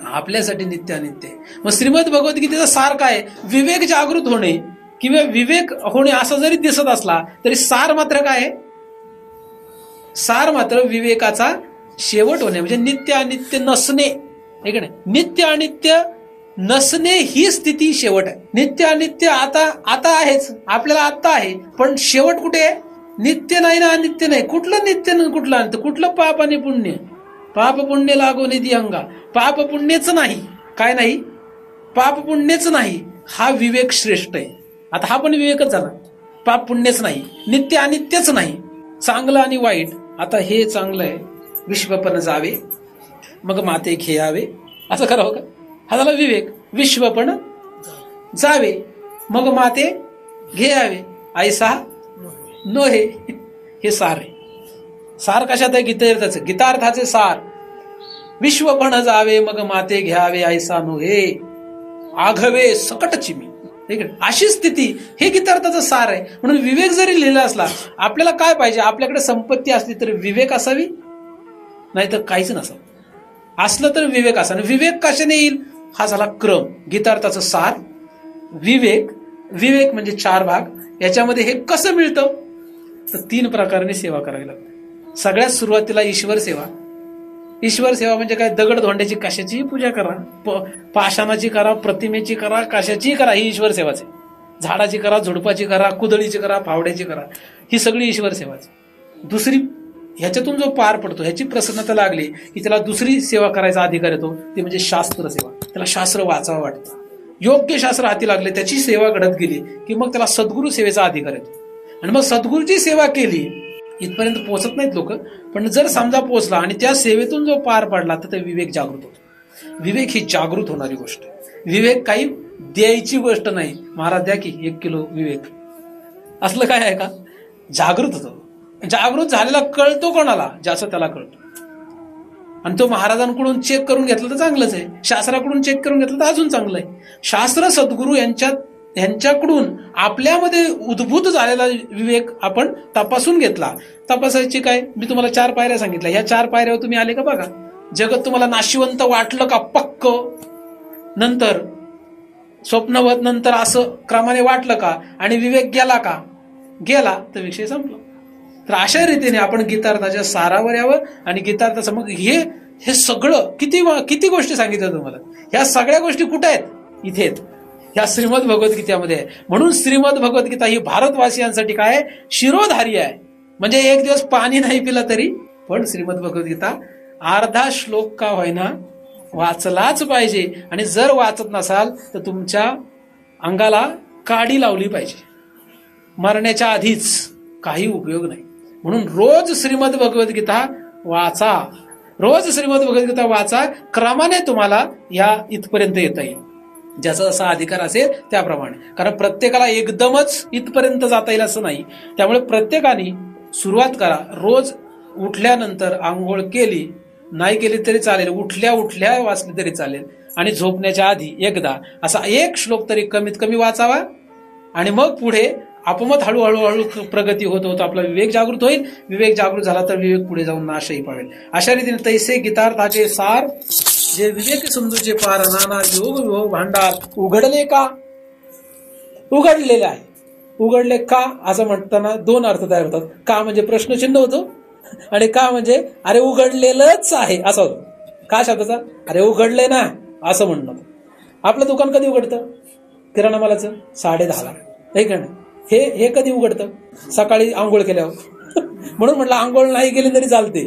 आपल्यासाठी नित्य अनित्य. मग श्रीमद भगवद्गीतेचा सार काय? विवेक जागृत होणे किंवा विवेक होणे असं जरी दिसत असला तरी सार मात्र काय आहे? सार मात्र विवेकाचा शेवट होणे म्हणजे नित्य अनित्य नसणे. आहे का नाही? नित्य अनित्य नसणे ही स्थिती शेवट आहे. नित्य अनित्य आता आहेच, आपल्याला आता आहे, पण शेवट कुठे आहे? नित्य नाही ना अनित्य नाही. कुठलं नित्य ना कुठलं अनित्य? कुठलं पाप आणि पुण्य? पाप पुण्य लागो निधी अंगा. पाप पुण्यच नाही. काय नाही? पाप पुण्यच नाही. हा विवेक श्रेष्ठ आहे. आता हा पण विवेकच झाला. पाप पुण्यच नाही, नित्य अनित्यच नाही, चांगलं आणि वाईट. आता हे चांगलं आहे, विश्वपण जावे मग माते खेळावे, असं करावं का? हा झाला विवेक. विश्वपण जावे मग माते घेयावे, ऐसा नोहे. हे सार आहे. सार कशात आहे? गीतार्थाचे. गीतार्थाचे सार. विश्वपण जावे मग माते घ्यावे, ऐसा नोहे आघवे सकट चिमी. अशी स्थिती हे गीतार्थाचं सार आहे. म्हणून विवेक जरी लिहिला असला, आपल्याला काय पाहिजे? आपल्याकडे संपत्ती असली तर विवेक असावी, नाहीतर काहीच नसावं. असलं तर विवेक असा. विवेक कशाने येईल? हा झाला क्रम. गीतार्थाचं सार, विवेक. विवेक म्हणजे 4 भाग. याच्यामध्ये हे कसं मिळतं? तर 3 प्रकाराने सेवा करावी लागते. सगळ्यात सुरुवातीला ईश्वर सेवा. ईश्वर सेवा म्हणजे काय? दगड धोंड्याची कशाचीही पूजा करा, पाषाणाची करा, प्रतिमेची करा, कशाचीही करा, ही ईश्वर सेवाच आहे. झाडाची करा, झुडपाची करा, कुदळीची करा, फावड्याची करा, ही सगळी ईश्वर सेवाच. दुसरी ह्याच्यातून जो पार पडतो, ह्याची प्रसन्नता लागली की त्याला दुसरी सेवा करायचा अधिकार येतो, ती म्हणजे शास्त्र सेवा. त्याला शास्त्र वाचावं वाटतं, योग्य शास्त्र हाती लागले, त्याची सेवा घडत गेली की मग त्याला सद्गुरू सेवेचा अधिकार येतो. आणि मग सद्गुरूची सेवा केली, इथपर्यंत पोहोचत नाहीत लोक, पण जर समजा पोहोचला आणि त्या सेवेतून जो पार पडला तर ते विवेक जागृत होतो. विवेक ही जागृत होणारी गोष्ट आहे. विवेक काही द्यायची गोष्ट नाही. महाराज द्या की 1 किलो विवेक, असलं काय आहे का? जागृत होतो. जागृत झालेला कळतो कोणाला? ज्याचं त्याला कळतो. आणि तो महाराजांकडून चेक करून घेतलं तर चांगलंच आहे, शास्त्राकडून चेक करून घेतलं तर अजून चांगलं आहे. शास्त्र सद्गुरू यांच्याकडून आपल्यामध्ये उद्भूत झालेला विवेक आपण तपासून घेतला. तपासायची काय? मी तुम्हाला 4 पायऱ्या सांगितल्या. ह्या 4 पायऱ्यावर तुम्ही आले का बघा. जगत तुम्हाला नाशिवंत वाटलं का? पक्क. नंतर स्वप्नवत, नंतर असं क्रमाने वाटलं का? आणि विवेक गेला का? गेला तर विषय संपला. तर अशा रीतीने आपण गीतार्थाच्या सारावर यावं. आणि गीतार्थाचं मग हे सगळं किती गोष्टी सांगितल्या तुम्हाला. ह्या सगळ्या गोष्टी कुठे आहेत? इथे आहेत, ह्या श्रीमद भगवद्गीतेमध्ये आहे. म्हणून श्रीमद भगवद्गीता ही भारतवासियांसाठी काय? शिरोधारी आहे. म्हणजे एक दिवस पाणी नाही पिलं तरी पण श्रीमद भगवद्गीता अर्धा श्लोक का होईना वाचलाच पाहिजे. आणि जर वाचत नसाल तर तुमच्या अंगाला काडी लावली पाहिजे. मरण्याच्या आधीच काही उपयोग नाही. म्हणून रोज श्रीमद भगवद्गीता वाचा. रोज श्रीमद भगवद्गीता वाचा. क्रमाने तुम्हाला या इथपर्यंत येता येईल, ज्याचा जसा अधिकार असेल त्याप्रमाणे. कारण प्रत्येकाला एकदमच इथपर्यंत जाता येईल असं नाही. त्यामुळे प्रत्येकाने सुरुवात करा. रोज उठल्यानंतर आंघोळ केली नाही केली तरी चालेल, उठल्या वाचली तरी चालेल, आणि झोपण्याच्या आधी एकदा असा 1 श्लोक तरी कमीत कमी वाचावा. आणि मग पुढे आपोआप हळूहळू प्रगती होत होत आपला विवेक जागृत होईल. विवेक जागृत झाला तर विवेक पुढे जाऊन नाशही पावेल. अशा रीतीने तैसे गीतार्थाचे सार, जे विवेक सिंधूचे पार, नाना योग विभव भांडार उघडले का? उघडलेले आहे. उघडले का असं म्हणताना 2 अर्थ तयार होतात. का म्हणजे प्रश्नचिन्ह होतो, आणि का म्हणजे अरे उघडलेलंच आहे असं होतं. का शब्दाचा? अरे उघडले ना असं म्हणणं. आपलं दुकान कधी उघडतं? किराणा मालाचं 10:30ला. हे का नाही? हे कधी उघडतं? सकाळी आंघोळ केल्यावर. म्हणून म्हटलं आंघोळ नाही केली तरी चालते.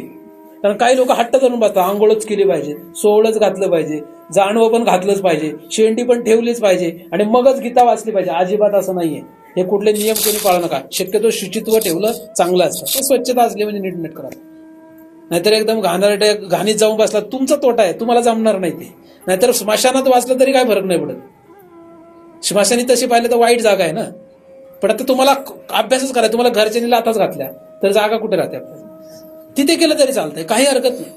कारण काही लोक हट्ट करून बसतात, आंघोळच केली पाहिजे, सोवळच घातलं पाहिजे, जानवं पण घातलंच पाहिजे, शेंडी पण ठेवलीच पाहिजे, आणि मगच गीता वाचली पाहिजे. अजिबात असं नाहीये. हे कुठले नियम कोणी पाळू नका. शक्यतो शुचित्व ठेवलं चांगलं असतं. ते स्वच्छता असली म्हणजे नीटनेट करा. नाहीतर एकदम घाणीत जाऊन बसला तुमचा तोटा आहे, तुम्हाला जमणार नाही ते. नाहीतर स्मशानात वाचलं तरी काय फरक नाही पडत. स्मशानी तशी पाहिलं तर वाईट जागा आहे ना. पण आता तुम्हाला अभ्यासच करायचा, तुम्हाला घरच्यांनी लाताच घातल्या तर जागा कुठे राहते आपल्याला? तिथे केलं तरी चालतंय, काही हरकत नाही.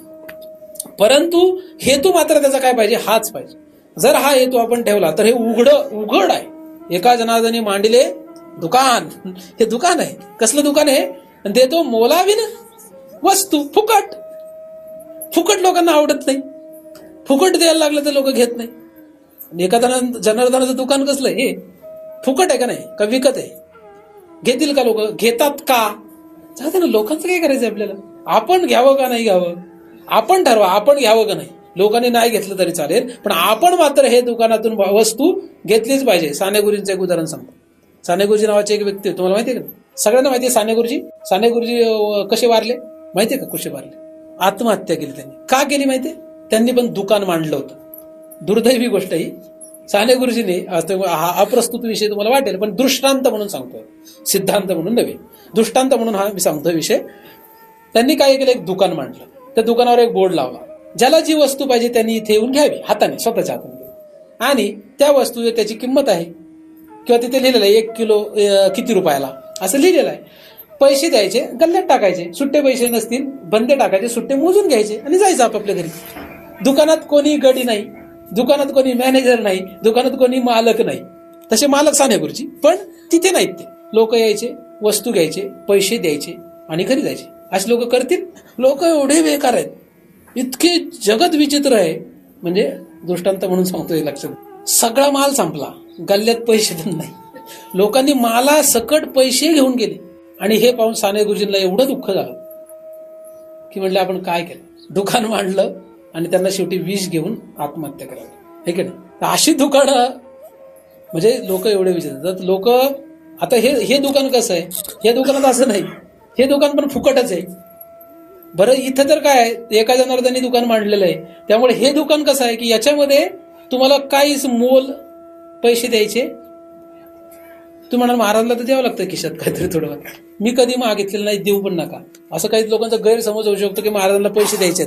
परंतु हेतू मात्र त्याचा काय पाहिजे? हाच पाहिजे. जर हा हेतू आपण ठेवला तर हे उघड आहे. एका जनार्दनी मांडिले दुकान. हे दुकान आहे. कसलं दुकान आहे? देतो मोलाविन वस्तू. फुकट लोकांना आवडत नाही. फुकट द्यायला लागलं तर लोक घेत नाही. एका जनार्दनाचं दुकान कसलं? हे फुकट आहे का नाही, का विकत आहे? घेतील का लोक? घेतात का? चालतं ना, लोकांचं काय करायचं आपल्याला? आपण घ्यावं का नाही घ्यावं? आपण ठरवा, आपण घ्यावं का नाही. लोकांनी नाही घेतलं तरी चालेल, पण आपण मात्र हे दुकानातून वस्तू घेतलीच पाहिजे. साने गुरुजींचं एक उदाहरण सांगतो. साने गुरुजी नावाचे एक व्यक्ती, तुम्हाला माहिती आहे का? सगळ्यांना माहिती आहे साने गुरुजी. साने गुरुजी कसे वारले माहितीये का? कसे वारले? आत्महत्या केली त्यांनी. का केली माहितीये? त्यांनी पण दुकान मांडलं होतं. दुर्दैवी गोष्ट ही. साने गुरुजीने, हा अप्रस्तुत विषय तुम्हाला वाटेल, पण दृष्टांत म्हणून सांगतोय, सिद्धांत म्हणून नव्हे, दृष्टांत म्हणून हा मी सांगतोय विषय. त्यांनी काय केलं, एक दुकान मांडलं. त्या दुकानावर एक बोर्ड लावला, ज्याला जी वस्तू पाहिजे त्यांनी इथे येऊन घ्यावी, हाताने, स्वतःच्या हाताने. आणि त्या वस्तू त्याची किंमत आहे किंवा तिथे लिहिलेलं आहे 1 किलो किती रुपयाला असं लिहिलेलं आहे. पैसे द्यायचे, गल्ल्यात टाकायचे. सुट्टे पैसे नसतील, बंदे टाकायचे, सुट्टे मोजून घ्यायचे आणि जायचं आपापल्या घरी. दुकानात कोणी गडी नाही, दुकानात कोणी मॅनेजर नाही, दुकानात कोणी मालक नाही. तसे मालक साने गुरुजी, पण तिथे नाहीत ते. लोक यायचे, वस्तू घ्यायचे, पैसे द्यायचे आणि घरी जायचे. असे लोक करतील? लोक एवढे बेकार आहेत, इतके जगत विचित्र आहे. म्हणजे दृष्टांत म्हणून सांगतोय, लक्षात. सगळा माल संपला, गल्ल्यात पैसे पण नाही. लोकांनी माला सकट पैसे घेऊन गेले. आणि हे पाहून साने गुरुजींना एवढं दुःख झालं की म्हणले आपण काय केलं, दुकान मांडलं आणि त्यांना शेवटी विष घेऊन आत्महत्या करावी, हे की नाही. अशी दुकानं, म्हणजे लोक एवढे विचारतात. लोक आता हे दुकान कसं आहे, हे दुकानात असं नाही, हे दुकान पण फुकटच आहे. बरं, इथं तर काय आहे, एका जनार्दनी दुकान मांडलेलं आहे. त्यामुळे हे दुकान कसं आहे की याच्यामध्ये तुम्हाला काहीच मोल पैसे द्यायचे. तू म्हणाल महाराजला तर द्यावं लागतं खिशात काहीतरी थोडं. मी कधी मागितलेलं नाही, देऊ पण नका, असं काही लोकांचा गैरसमज होऊ शकतो की महाराजांना पैसे द्यायचे.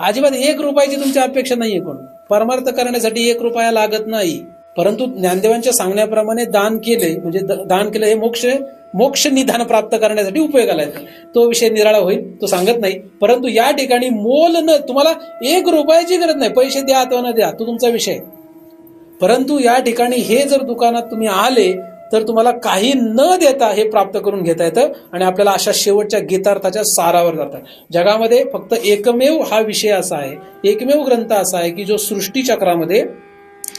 अजिबात 1 रुपयाची तुमची अपेक्षा नाहीये. कोण परमार्थ करण्यासाठी 1 रुपया लागत नाही. परंतु ज्ञानदेवांच्या सांगण्याप्रमाणे दान केले, म्हणजे दान केलं हे मोक्ष निधान प्राप्त करण्यासाठी उपयोगाला येतं. तो विषय निराळा होईल, तो सांगत नाही. परंतु या ठिकाणी मोल न, तुम्हाला 1 रुपयाची गरज नाही, पैसे द्या अथवा न द्या, तो तुमचा विषय. परंतु या ठिकाणी हे जर दुकानात तुम्ही आले तर तुम्हाला काही न देता हे प्राप्त करून घेता येतं. आणि आपल्याला अशा शेवटच्या गीतार्थाच्या सारावर जातात. जगामध्ये फक्त एकमेव हा विषय असा आहे, एकमेव ग्रंथ असा आहे की जो सृष्टीचक्रामध्ये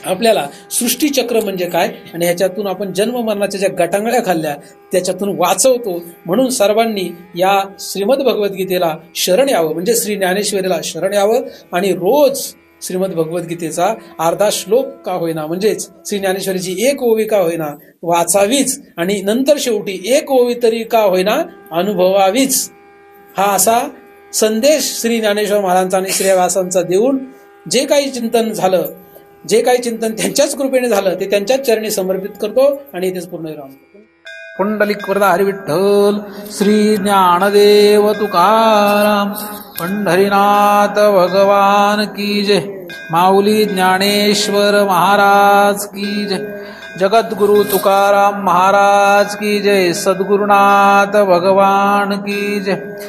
आपल्याला, सृष्टीचक्र म्हणजे काय आणि ह्याच्यातून आपण जन्म मरणाच्या ज्या गटांगळ्या खाल्ल्या त्याच्यातून वाचवतो. म्हणून सर्वांनी या श्रीमद भगवद्गीतेला शरण यावं, म्हणजे श्री ज्ञानेश्वरीला शरण यावं आणि रोज श्रीमद भगवद्गीतेचा अर्धा श्लोक का होईना, म्हणजेच श्री ज्ञानेश्वरीची 1 ओवी का होईना वाचावीच आणि नंतर शेवटी 1 ओवी तरी का होईना अनुभवावीच. हा असा संदेश श्री ज्ञानेश्वर महाराजांचा आणि श्री व्यासांचा देऊन जे काही चिंतन झालं, जे काही चिंतन त्यांच्याच कृपेने झालं ते त्यांच्याच चरणी समर्पित करतो आणि इथेच पूर्ण विराम. पुंडलिक वरदा हरी विठ्ठल. श्री ज्ञानदेव तुकाराम पंढरीनाथ भगवान की जय. माऊली ज्ञानेश्वर महाराज की जय. जगद्गुरु तुकाराम महाराज की जय. सद्गुरुनाथ भगवान की जय.